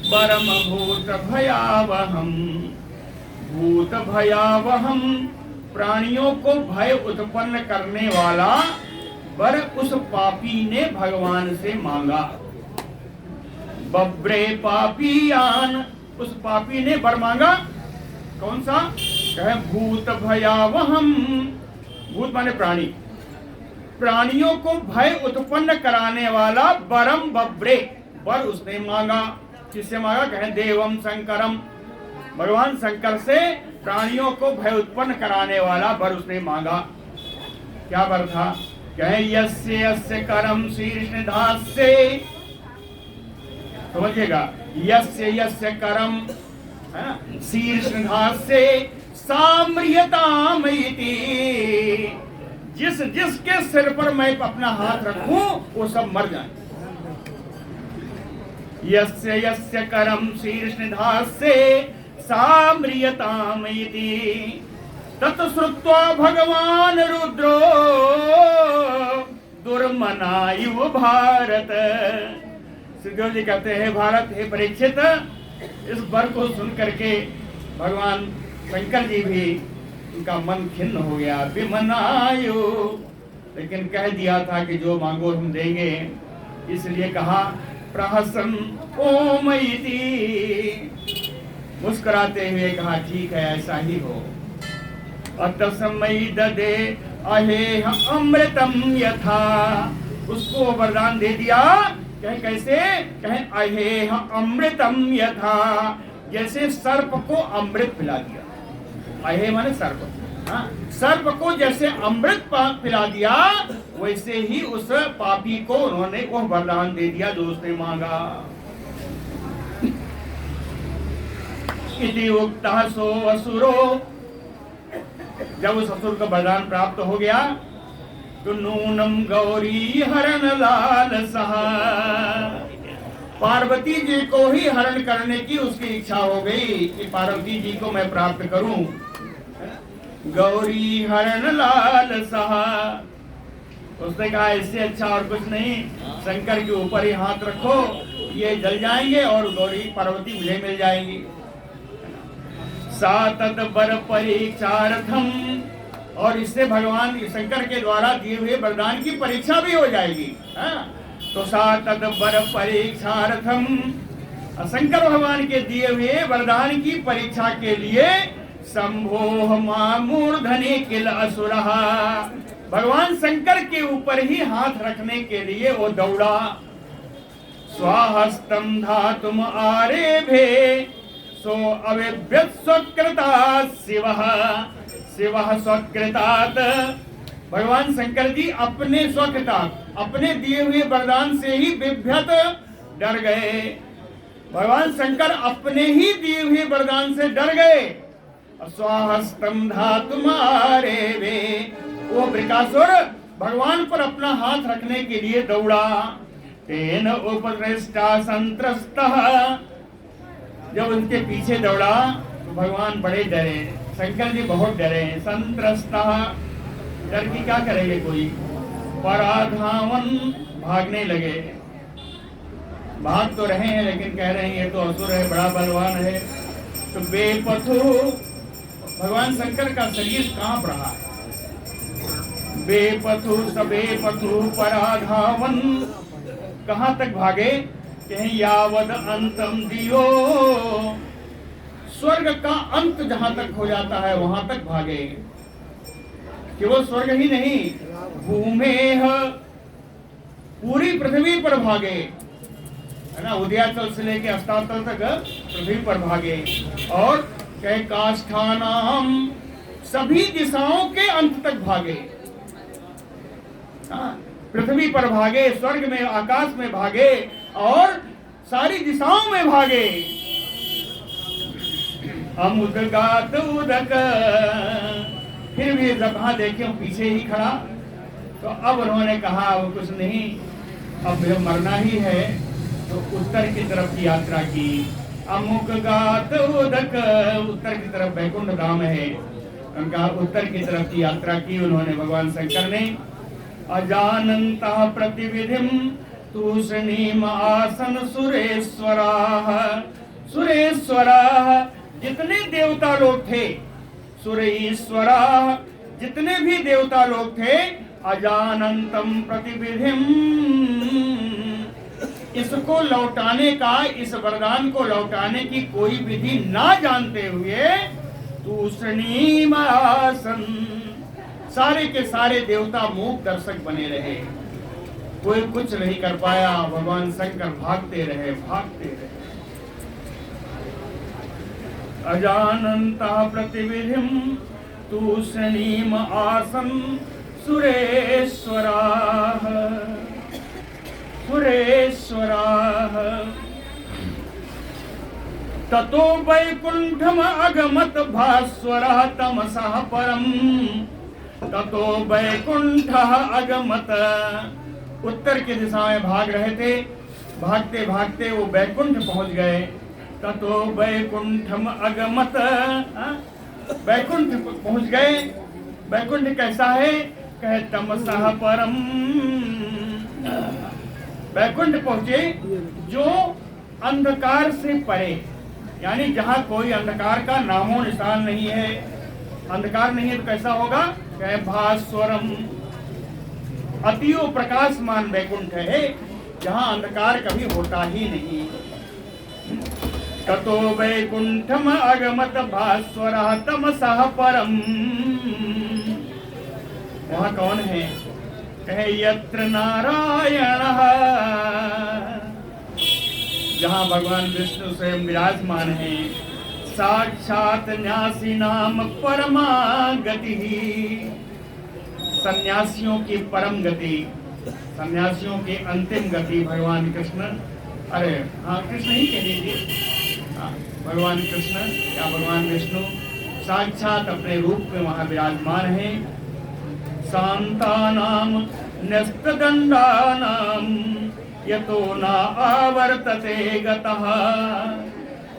परम भूत भयावहम, भूत भयावहम, प्राणियों को भय उत्पन्न करने वाला वर उस पापी ने भगवान से मांगा। बब्रे पापियान, उस पापी ने वर मांगा, कौन सा? कहे भूत भयावहम, भूत माने प्राणी, प्राणियों को भय उत्पन्न कराने वाला बरम बब्रे, वर उसने मांगा। किससे मांगा? कहे देवम शंकरम, भगवान शंकर से प्राणियों को भय उत्पन्न कराने वाला वर उसने मांगा। क्या वर था? कहे यस्य यस्य करम शीर्ष धास्य, समझिएगा, यस्य यस्य करम, है ना, शीर्ष धास्य साम्रियताम इति, जिस जिसके सिर पर मैं अपना हाथ रखूं वो सब मर जाए। यस्य यस्य करम शीर्षनिधास्य साम्रियताम इति, तत् श्रुत्वा भगवान रुद्रो दुर्मनायुः भारत। श्रीदेव जी कहते हैं, भारत हे परीक्षित, इस वर को सुन करके भगवान शंकर जी भी उनका मन खिन्न हो गया। विमनायु, लेकिन कह दिया था कि जो मांगो हम देंगे, इसलिए कहा प्रहसन ओम इति, मुस्कुराते हुए कहा ठीक है ऐसा ही हो। अतस्मै ददे अहेह अमृतम यथा, उसको वरदान दे दिया। कहे कैसे? कहे अहेह अमृतम यथा, जैसे सर्प को अमृत पिला दिया। अहे माने सर्प, हाँ, सर्प को जैसे अमृत पिला दिया, वैसे ही उस पापी को उन्होंने वो वरदान दे दिया जो उसने मांगा। इति उक्तः सो असुरो, जब उस असुर का वरदान प्राप्त हो गया तो नूनम गौरी हरण लाल सहा, पार्वती जी को ही हरण करने की उसकी इच्छा हो गई कि पार्वती जी को मैं प्राप्त करूं। गौरी हरण लाल सहा, उसने कहा इससे अच्छा और कुछ नहीं, शंकर के ऊपर ही हाथ रखो, ये जल जाएंगे और गौरी पार्वती मुझे मिल जाएंगी। सा तद्वर परीक्षार्थम, और इससे भगवान शंकर के द्वारा दिए हुए वरदान की परीक्षा भी हो जाएगी। तो सा तद्वर परीक्षार्थम, शंकर भगवान के दिए हुए वरदान की परीक्षा के लिए संभोह मामूर्धनि किल असुरः, भगवान शंकर के ऊपर ही हाथ रखने के लिए वो दौड़ा। स्वाहस्तम धातुम आरेभे सो अविव्यत स्वकृता शिवः, शिवः स्वकृतात्, भगवान शंकर जी अपने स्वकृतात्, अपने दिए हुए वरदान से ही विभ्यत डर गए। भगवान शंकर अपने ही दिए हुए वरदान से डर गए। स्वाहस्तम धातुमारे वे, वो वृकासुर भगवान पर अपना हाथ रखने के लिए दौड़ा। तेन उपदृष्टा संत्रस्तः, जब उनके पीछे दौड़ा तो भगवान बड़े डरे, शंकर जी बहुत डरे। संत्रस्तः, डर की क्या करेंगे कोई, पराधावन, भागने लगे। भाग तो रहे हैं लेकिन कह रहे हैं ये तो असुर है, बड़ा बलवान है। तो बेपथु, भगवान शंकर का शरीर कांप रहा है। बेपथु सबेपथु पराधावन, कहां तक भागे? कहीं यावद अंतम दियो, स्वर्ग का अंत जहां तक हो जाता है वहां तक भागे। केवल स्वर्ग ही नहीं, भूमेह, पूरी पृथ्वी पर भागे, है ना, उदयाचल से लेके अस्ताचल तक पृथ्वी पर भागे। और कहे काष्ठानाम, सभी दिशाओं के अंत तक भागे। पृथ्वी पर भागे, स्वर्ग में, आकाश में भागे और सारी दिशाओं में भागे। अमुदगात उदक, फिर भी जब देखे पीछे ही खड़ा, तो अब उन्होंने कहा वो कुछ नहीं, अब मरना ही है, तो उत्तर की तरफ की यात्रा की। अमुक गात उदक, उत्तर की तरफ वैकुंठ धाम है, उनका उत्तर की तरफ की यात्रा की उन्होंने, भगवान शंकर ने। अजानन्तः प्रतिविधिम तूष्णीम आसन सुरेश्वराः, सुरेश्वराः, जितने देवता लोग थे, सुरेश्वराः, जितने भी देवता लोग थे, अजानन्तम प्रतिविधिम, इसको लौटाने का, इस वरदान को लौटाने की कोई विधि ना जानते हुए, तूष्णीम आसन, सारे के सारे देवता मूक दर्शक बने रहे, कोई कुछ नहीं कर पाया। भगवान शंकर भागते रहे, भागते रहे। अजानन्तः प्रतिविधिं तूष्णीम आसन् सुरेश्वराः सुरेश्वराः। ततो वैकुण्ठम् अगमत भास्वरः तमसः परम्। ततो वैकुण्ठः अगमत, उत्तर की दिशा में भाग रहे थे, भागते भागते वो वैकुंठ पहुंच गए। ततो वैकुंठम अगमत, वैकुंठ पहुंच गए। वैकुंठ कैसा है? कहे तमसः परम। वैकुंठ पहुंचे जो अंधकार से परे, यानी जहां कोई अंधकार का नामो निशान नहीं है। अंधकार नहीं है तो कैसा होगा? कहे भास्वरम, अतियो प्रकाशमान वैकुंठ है जहां अंधकार कभी होता ही नहीं। ततो वैकुंठम अगमत भास्वरः तमसः परम। वहां कौन है? कहे यत्र नारायणः, जहां भगवान विष्णु स्वयं विराजमान है। साक्षात न्यासी नाम परमा गति, सन्यासियों की परम गति, सन्यासियों की अंतिम गति भगवान कृष्ण, अरे हाँ कृष्ण ही कह दीजिए, भगवान कृष्ण या भगवान विष्णु साक्षात अपने रूप में वहां विराजमान है। शांतानाम न्यस्तदंडानाम यतो न आवर्तते गतः,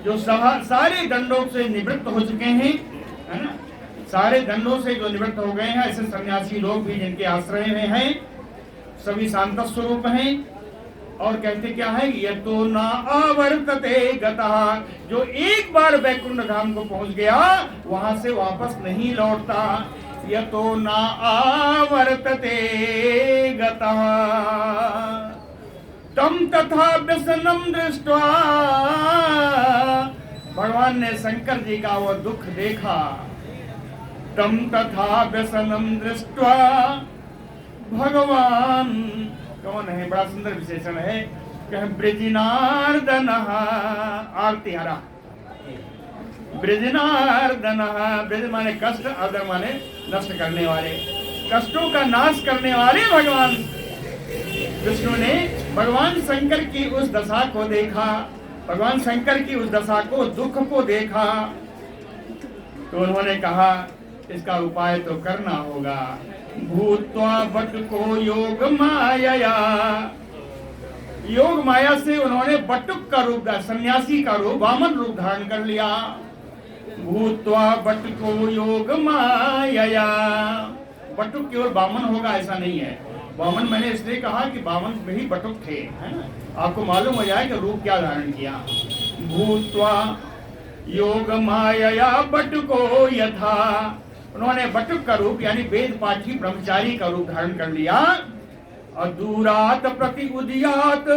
जो सारे दंडों से निवृत्त हो चुके हैं, है ना, सारे दंडों से जो निवृत्त हो गए हैं, ऐसे सन्यासी लोग भी जिनके आश्रय में हैं, सभी शांत स्वरूप हैं। और कहते क्या है? यतो न आवर्तते गतः, जो एक बार वैकुंठ धाम को पहुंच गया वहां से वापस नहीं लौटता। यतो न आवर्तते गतः तम तथा व्यसनम दृष्ट्वा, भगवान ने शंकर जी का वो दुख देखा। तम तथा व्यसनम दृष्ट्वा, भगवान कौन है? बड़ा सुंदर विशेषण है। कह ब्रजनार्दनः, आरती हरा, ब्रजनार्दनः, ब्रज माने कष्ट, अर्दन माने नष्ट करने वाले, कष्टों का नाश करने वाले भगवान विष्णु ने भगवान शंकर की उस दशा को देखा, भगवान शंकर की उस दशा को, दुख को देखा, तो उन्होंने कहा इसका उपाय तो करना होगा। भूत्वा बटुको योग माया, योग माया से उन्होंने बटुक का रूप, सन्यासी का रूप, वामन रूप धारण कर लिया। भूत्वा बटुको योग माया, बटुक केवल वामन होगा ऐसा नहीं है। वामन मैंने इसलिए कहा कि वामन में ही बटुक थे, है ना, आपको मालूम हो जाए कि रूप क्या धारण किया। भूत्वा योग माया बटुको यथा, उन्होंने बटुक का रूप यानी वेद पाठी ब्रह्मचारी का रूप धारण कर लिया। और दूरात प्रति उदयात,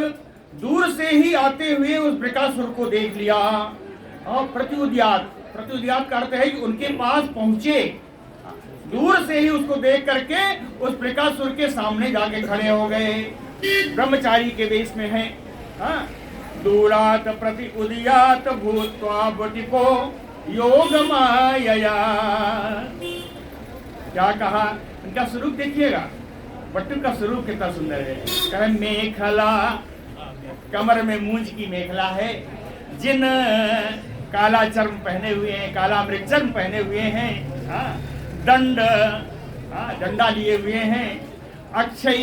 दूर से ही आते हुए उस वृकासुर को देख लिया। और प्रत्युदयात, प्रत्युदयात का अर्थ है कि उनके पास पहुंचे, दूर से ही उसको देख करके उस वृकासुर के सामने जाके खड़े हो गए, ब्रह्मचारी के वेश में है। दूरात प्रति उदयात भूत्वा बटुको योग माया, क्या कहा? इनका स्वरूप देखिएगा, बटुक का स्वरूप कितना सुंदर है। कहे मेखला, कमर में मूंज की मेखला है, जिन काला चर्म पहने हुए हैं, काला मृगचर्म पहने हुए हैं, दंड, डंडा लिए हुए हैं, अक्षय,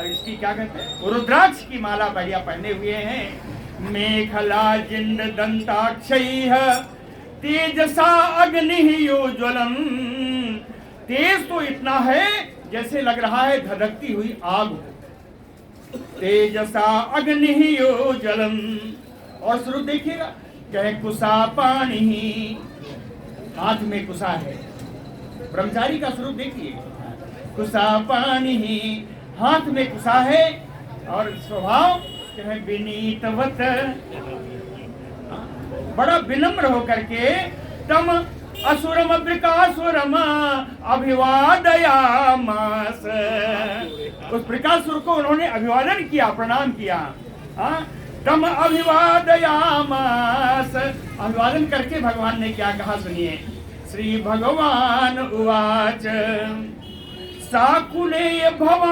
इसकी क्या कहते हैं, रुद्राक्ष की माला बढ़िया पहने हुए हैं। मेखला जिंड दंताक्षय तेजसा अग्नि योज्वलम, तेज तो इतना है जैसे लग रहा है धधकती हुई आग हो। तेजसा अग्नि योज्वलम, और स्वरूप देखिएगा, कहे कुसा पानी, हाथ में कुसा है, ब्रह्मचारी का स्वरूप देखिए, कुसा पानी, हाथ में कुसा है, और स्वभाव कहे विनीतवत, बड़ा विनम्र होकर के, तम असुरम वृकासुरम अभिवादयामास, उस वृकासुर को उन्होंने अभिवादन किया, प्रणाम किया। तम अभिवादयामास अभिवादन करके भगवान ने क्या कहा सुनिए। श्री भगवान उवाच साकुले भवान,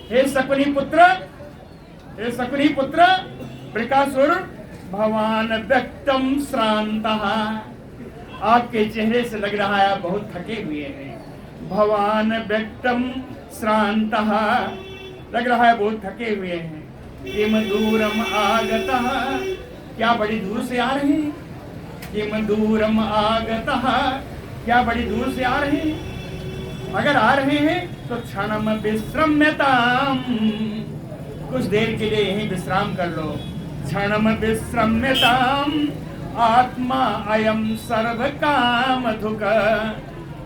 हे शकुनी पुत्र बृकासुर, भवान व्यक्तम श्रांतः, आपके चेहरे से लग रहा है आप बहुत थके हुए हैं। भवान व्यक्तम श्रांतः, लग रहा है बहुत थके हुए हैं। किम दूरम आगतः, क्या बड़ी दूर से आ रहे हैं। किम दूरम आगतः, क्या बड़ी दूर से आ रहे हैं। अगर आ रहे हैं तो क्षणम विश्रम्यताम, कुछ देर के लिए यहीं विश्राम कर लो। क्षणम विश्रम्यताम आत्मा अयम सर्व काम धुक,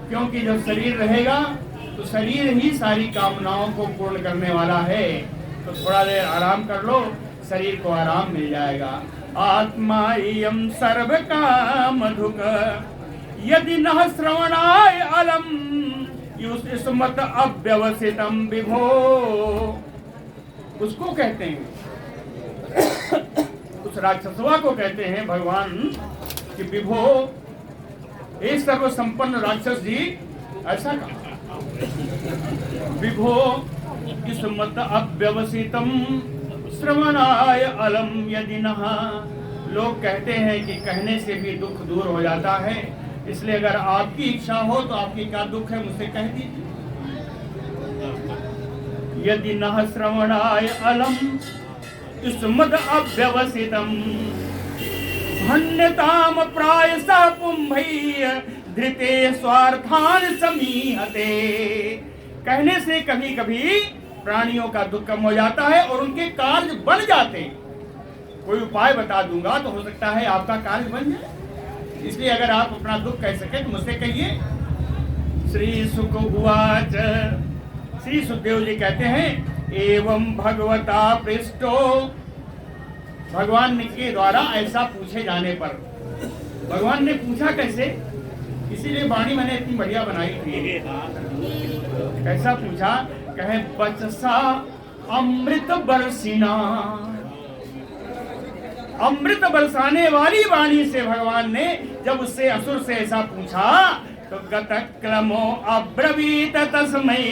क्योंकि जब शरीर रहेगा तो शरीर ही सारी कामनाओं को पूर्ण करने वाला है। तो थोड़ा देर आराम कर लो, शरीर को आराम मिल जाएगा। आत्मा इयम सर्व काम धुक, यदि न श्रवणाय अलम युष्मत अव्यवसितम विभो, उसको कहते हैं, उस राक्षसवा को कहते हैं भगवान कि विभो, हे सर्व संपन्न राक्षस जी, ऐसा कहा। विभो युष्मत अव्यवसितम श्रवणाय अलम यदि नः, लोग कहते हैं कि कहने से भी दुख दूर हो जाता है, इसलिए अगर आपकी इच्छा हो तो आपकी क्या दुख है मुझसे कह दीजिए। यदि नः श्रवणाय अलम युष्मद अव्यवसितम भण्यताम प्रायसः पुंभैः धृते स्वार्थान समीहते, कहने से कभी कभी प्राणियों का दुख कम हो जाता है और उनके कार्य बन जाते हैं। कोई उपाय बता दूंगा तो हो सकता है आपका कार्य बन जाए, इसलिए अगर आप अपना दुख कह सके तो मुझसे कहिए। श्री सुक उवाच, श्री सुखदेव जी कहते हैं एवं भगवता पृष्ठो, भगवान के द्वारा ऐसा पूछे जाने पर, भगवान ने पूछा कैसे, इसीलिए वाणी मैंने इतनी बढ़िया बनाई थी। कैसा पूछा, कहे बचसा अमृत बरसिना, अमृत बरसाने वाली वाणी से भगवान ने जब उससे असुर से ऐसा पूछा तो गतक्रमो अब्रवीत तस्मै,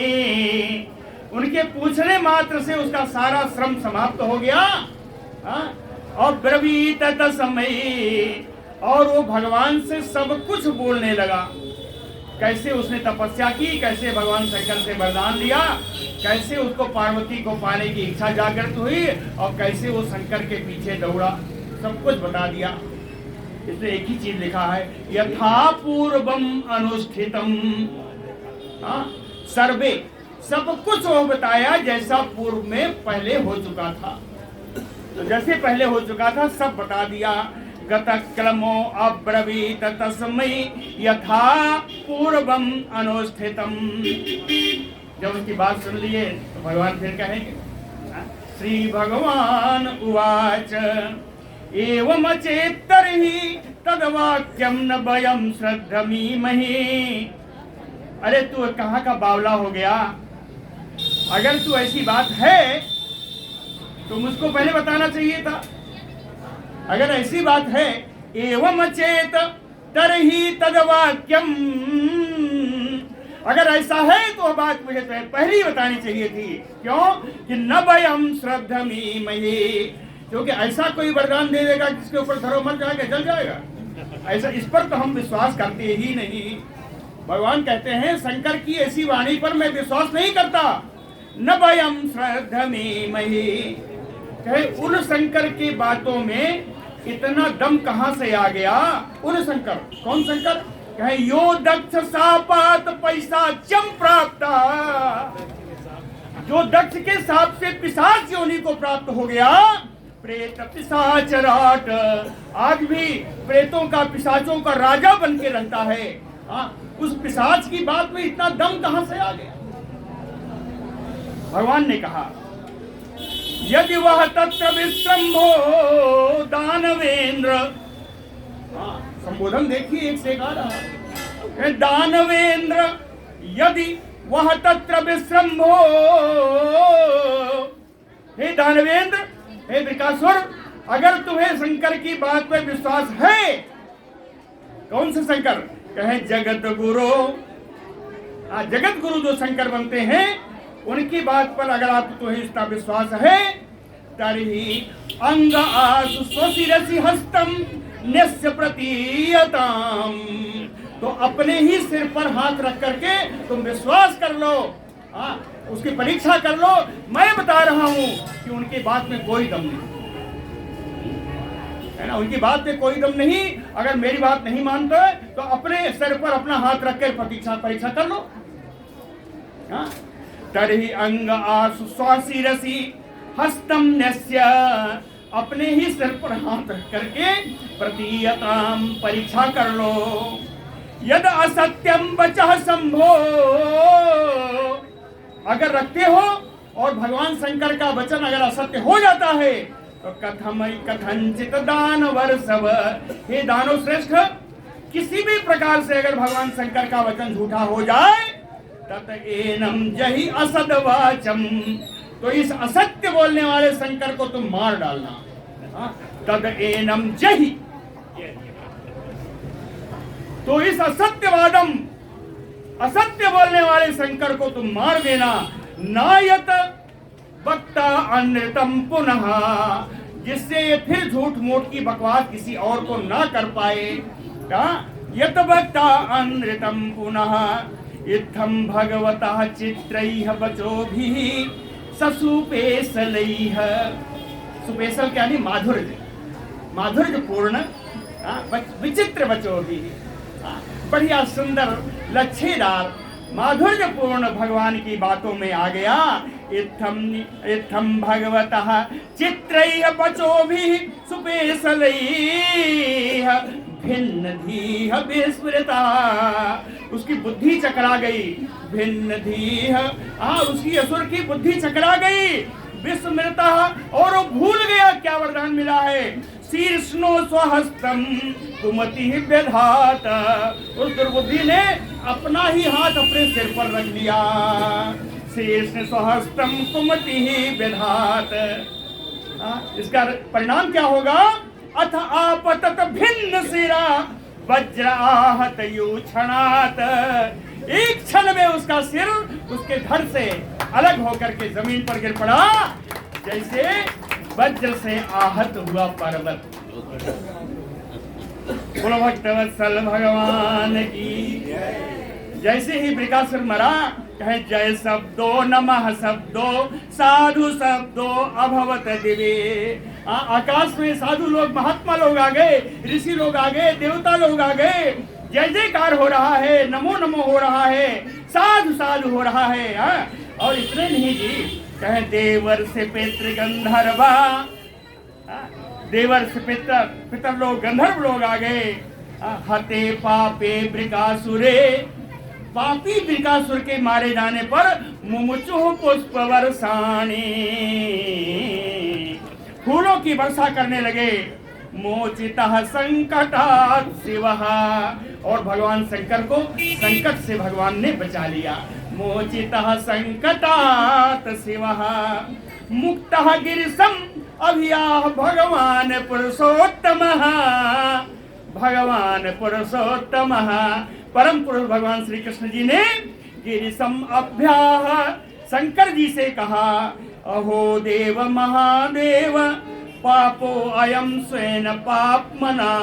उनके पूछने मात्र से उसका सारा श्रम समाप्त हो गया। अब्रवीत तस्मै, और वो भगवान से सब कुछ बोलने लगा। कैसे उसने तपस्या की, कैसे भगवान शंकर से वरदान लिया, कैसे उसको पार्वती को पाने की इच्छा जागृत हुई और कैसे वो शंकर के पीछे दौड़ा, सब कुछ बता दिया। इसमें एक ही चीज लिखा है, यथा पूर्वम अनुष्ठितम, सर्वे, सब कुछ वो बताया जैसा पूर्व में पहले हो चुका था। तो जैसे पहले हो चुका था सब बता दिया। गतक्रमो अब्रवीत तस्मै यथा पूर्वम अनुष्ठितम, जब उसकी बात सुन लिए तो भगवान फिर कहेंगे, श्री भगवान उवाच एवं चेत्तर्हि तद्वाक्यम न वयं श्रद्धमीमहि, अरे तू कहाँ का बावला हो गया, अगर तू ऐसी बात है तो मुझको पहले बताना चाहिए था। अगर ऐसी बात है एवं चेत तरहि तद्वाक्यम, अगर ऐसा है तो बात मुझे पहले ही बतानी चाहिए थी। क्यों कि न वयं श्रद्धमीमहि, क्योंकि ऐसा कोई वरदान दे देगा जिसके ऊपर धरो मर जाएगा, जल जाएगा, ऐसा इस पर तो हम विश्वास करते ही नहीं। भगवान कहते हैं शंकर की ऐसी वाणी पर मैं विश्वास नहीं करता। न वयं श्रद्धमीमहि, कहे उन शंकर की बातों में इतना दम कहां से आ गया। उन शंकर, कौन शंकर, कहे यो दक्ष सापात पैशाच्यम प्राप्ता, जो दक्ष के साप से पिशाच योनि को प्राप्त हो गया। प्रेत पिशाचराट, आज भी प्रेतों का पिशाचों का राजा बन के रहता है। उस पिशाच की बात में इतना दम कहां से आ गया। भगवान ने कहा यदि वह तत्र विश्रम्भो दानवेंद्र, संबोधन देखिए एक से एक आ रहा है। दानवेंद्र यदि वह तत्र विश्रम्भो, हे दानवेंद्र, हे वृकासुर, अगर तुम्हें शंकर की बात पर विश्वास है, कौन से शंकर? कहे जगत गुरु। जगत गुरु जो शंकर बनते हैं उनकी बात पर अगर आप तुम्हें इसका विश्वास है, तर्हि अंग आसु स्वशिरसि हस्तम न्यस्य प्रतीयताम, तो अपने ही सिर पर हाथ रख करके तुम विश्वास कर लो, उसकी परीक्षा कर लो। मैं बता रहा हूं कि उनकी बात में कोई दम नहीं है ना, उनकी बात में कोई दम नहीं। अगर मेरी बात नहीं मानते तो अपने सिर पर अपना हाथ रखकर परीक्षा कर लो। तर्हि अंग आसु स्वशिरसि हस्तम न्यस्य, अपने ही सिर पर हाथ रख करके प्रतीयताम, परीक्षा कर लो। यद असत्यम वचः शंभो, अगर रखते हो और भगवान शंकर का वचन अगर असत्य हो जाता है तो कथंचित दानवर्षव, हे दानव श्रेष्ठ, किसी भी प्रकार से अगर भगवान शंकर का वचन झूठा हो जाए, तत एनम जहि असदवाचम, तो इस असत्य बोलने वाले शंकर को तुम मार डालना। तद एनम जहि, तो इस असत्यवादम, असत्य बोलने वाले शंकर को तुम मार देना। नायत वक्ता अनृतम पुनः, जिससे ये फिर झूठ मूठ की बकवास किसी और को ना कर पाए। यत वक्ता अनृतम पुनः इत्थम भगवतः चित्रैः वचोभिः ससुपेशलैः, सुपेशल क्या नहीं, माधुर्य, माधुर्य पूर्ण विचित्र वचोभिः, बढ़िया सुंदर लच्छेदार माधुर्य पूर्ण भगवान की बातों में आ गया। इत्थम भगवतः चित्रैः वचोभिः सुपेशलैः भिन्न धीः विस्मृता, उसकी बुद्धि चकरा गई। भिन्न धीः, उसकी असुर की बुद्धि चकरा गई। विस्मृता, और वो भूल गया क्या वरदान मिला है। शीर्ष्णो स्वहस्तम कुमति व्यधात, उस दुर्बुद्धि ने अपना ही हाथ अपने सिर पर रख लिया। शीर्ष स्वहस्तम कुमति व्यधात, इसका परिणाम क्या होगा। अथ आपतत भिन्न सिरा वज्र आहत यूक्षणात, एक क्षण में उसका सिर उसके धड़ से अलग होकर के जमीन पर गिर पड़ा, जैसे वज्र से आहत हुआ पर्वत। बोलो भक्तवत्सल भगवान की। जैसे ही वृकासुर मरा, कहे जय शब्दो नमः शब्दो साधु शब्दो अभवत दिवे। आकाश में साधु लोग, महात्मा लोग आ गए, ऋषि लोग आ गए, देवता लोग आ गए, जय जयकार हो रहा है, नमो नमो हो रहा है, साधु साधु हो रहा है। और इतने नहीं जी, कहे देवर से पितृ गंधर्वा, देवर से पितर लोग, गंधर्व लोग आ गए। हते पापे वृकासुरे, पापी वृकासुर के मारे जाने पर मुमुचुः पुष्प वर्षाणि, फूलों की वर्षा करने लगे। मोचितः संकटात् शिवः, और भगवान शंकर को संकट से भगवान ने बचा लिया। मोचितः संकटात् शिवः मुक्तः गिरिशम अभियाह भगवान पुरुषोत्तमः, भगवान पुरुषोत्तमः, परम पुरुष भगवान श्री कृष्ण जी ने गिरिशम अभ्याह शंकर जी से कहा, अहो देव महादेव पापो अयम स्वयं पापमना।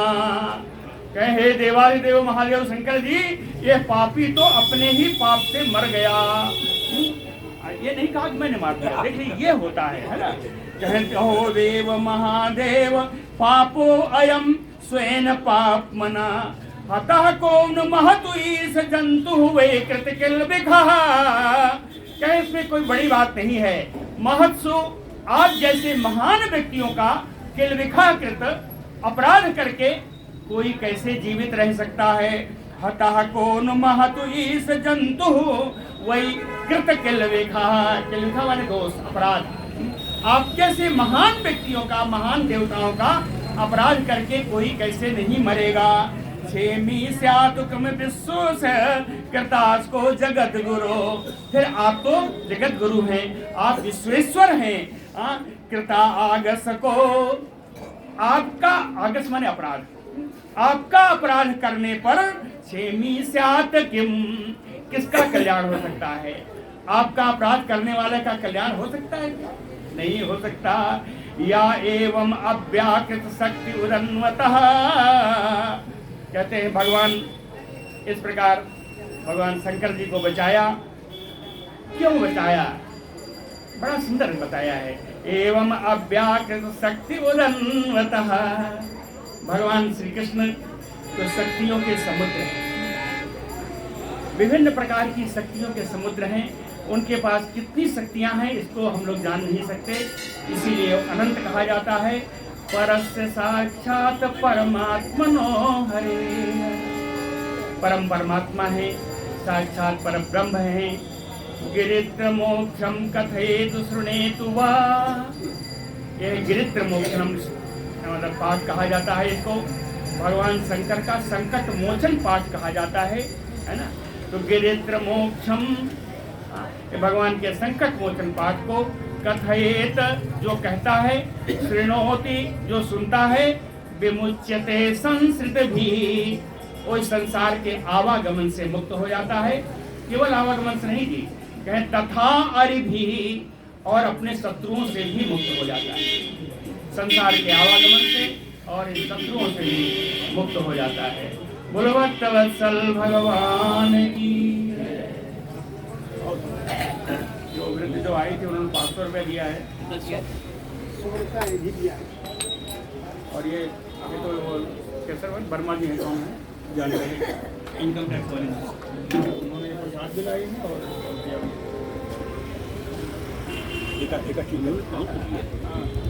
कहे देवादिदेव महादेव शंकर जी, ये पापी तो अपने ही पाप से मर गया। ये नहीं कहा कि मैंने मार दिया, देखिए ये होता है ना। कहते हो देव महादेव पापो अयम स्वयं पापमना, हतः कौन महतु ईश जंतु हुए कृत किल विघः। कहे इसमें कोई बड़ी बात नहीं है। महत्सु, आप जैसे महान व्यक्तियों का किल विघः कृत, अपराध करके कोई कैसे जीवित रह सकता है। हतः कौन महतु ईश जंतु, वही कृत किल विघः, किल विघः माने दोष, अपराध। आप जैसे महान व्यक्तियों का, महान देवताओं का अपराध करके कोई कैसे नहीं मरेगा। क्षेमी स्यातुकम विश्व से कृतास को जगत गुरु, फिर आप तो जगत गुरु हैं, आप विश्वेश्वर हैं। कृता आगस को आपका आगस माने अपराध, आपका अपराध करने पर क्षेमी स्यात् किम, किसका कल्याण हो सकता है? आपका अपराध करने वाले का कल्याण हो सकता है क्या? नहीं हो सकता। या एवं अव्याकृत शक्ति उदन्वतः, कहते हैं भगवान इस प्रकार भगवान शंकर जी को बचाया। क्यों बचाया? बड़ा सुंदर बताया है। एवं अव्याकृत शक्ति उदन्वतः, भगवान श्री कृष्ण तो शक्तियों के समुद्र हैं, विभिन्न प्रकार की शक्तियों के समुद्र हैं। उनके पास कितनी शक्तियां हैं इसको हम लोग जान नहीं सकते, इसीलिए अनंत कहा जाता है। परस्य साक्षात परमात्मनो हरे, परम परमात्मा है, साक्षात परम ब्रह्म है। गिरित्र मोक्षम कथयेतु शृणेतु वा, यह गिरित्र मोक्षम मतलब पाठ कहा जाता है। इसको भगवान शंकर का संकट मोचन पाठ कहा जाता है ना। तो गिरित्र मोक्षम, भगवान के संकट मोचन पाठ को कथयेत जो कहता है, शृणोति जो सुनता है, विमुच्यते संसृत भी, वो संसार के आवागमन से मुक्त हो जाता है। केवल आवागमन से नहीं जी, कहे तथा अरि भी, और अपने शत्रुओं से भी मुक्त हो जाता है। संसार के आवागमन से और इन शत्रुओं से भी मुक्त हो जाता है। बोलो भक्तवत्सल भगवान की। जो वृद्ध जो आई थी उन्होंने 500 रुपये दिया है, और ये तो वो केसर वर्मा जी हैं, कौन है जानकारी, इनकम टैक्स वाले, उन्होंने ये प्रसाद दिलाई है। और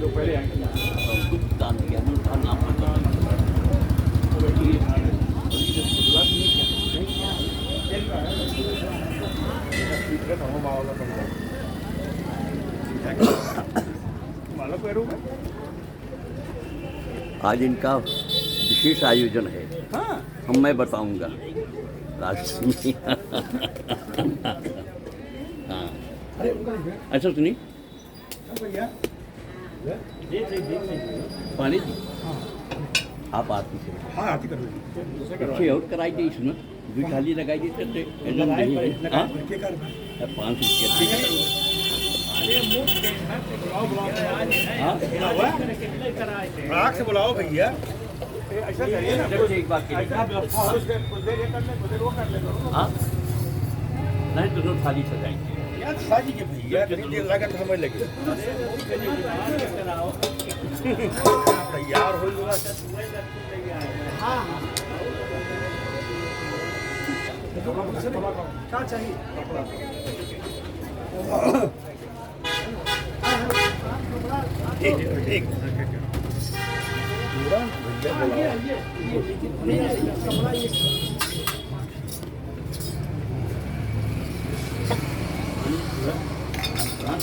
जो पहले आए दान दिया नाम आज इनका विशेष आयोजन है। हाँ, हम मैं बताऊंगा लास्ट में। हाँ, अच्छा सुनिए, पानी जी आप आती से हाँ आती कर लो अच्छे और कराई दी इसमें दूध खाली लगाई दी थे एकदम नहीं है। हाँ 500 आग से बुलाओ भैया। ऐसा करिए ना, एक बात के लिए हाँ नहीं दोनों थाली सजाएंगे यार शादी के भैया लगा तो समय लगे तैयार हो क्या चाहिए ठीक हाँ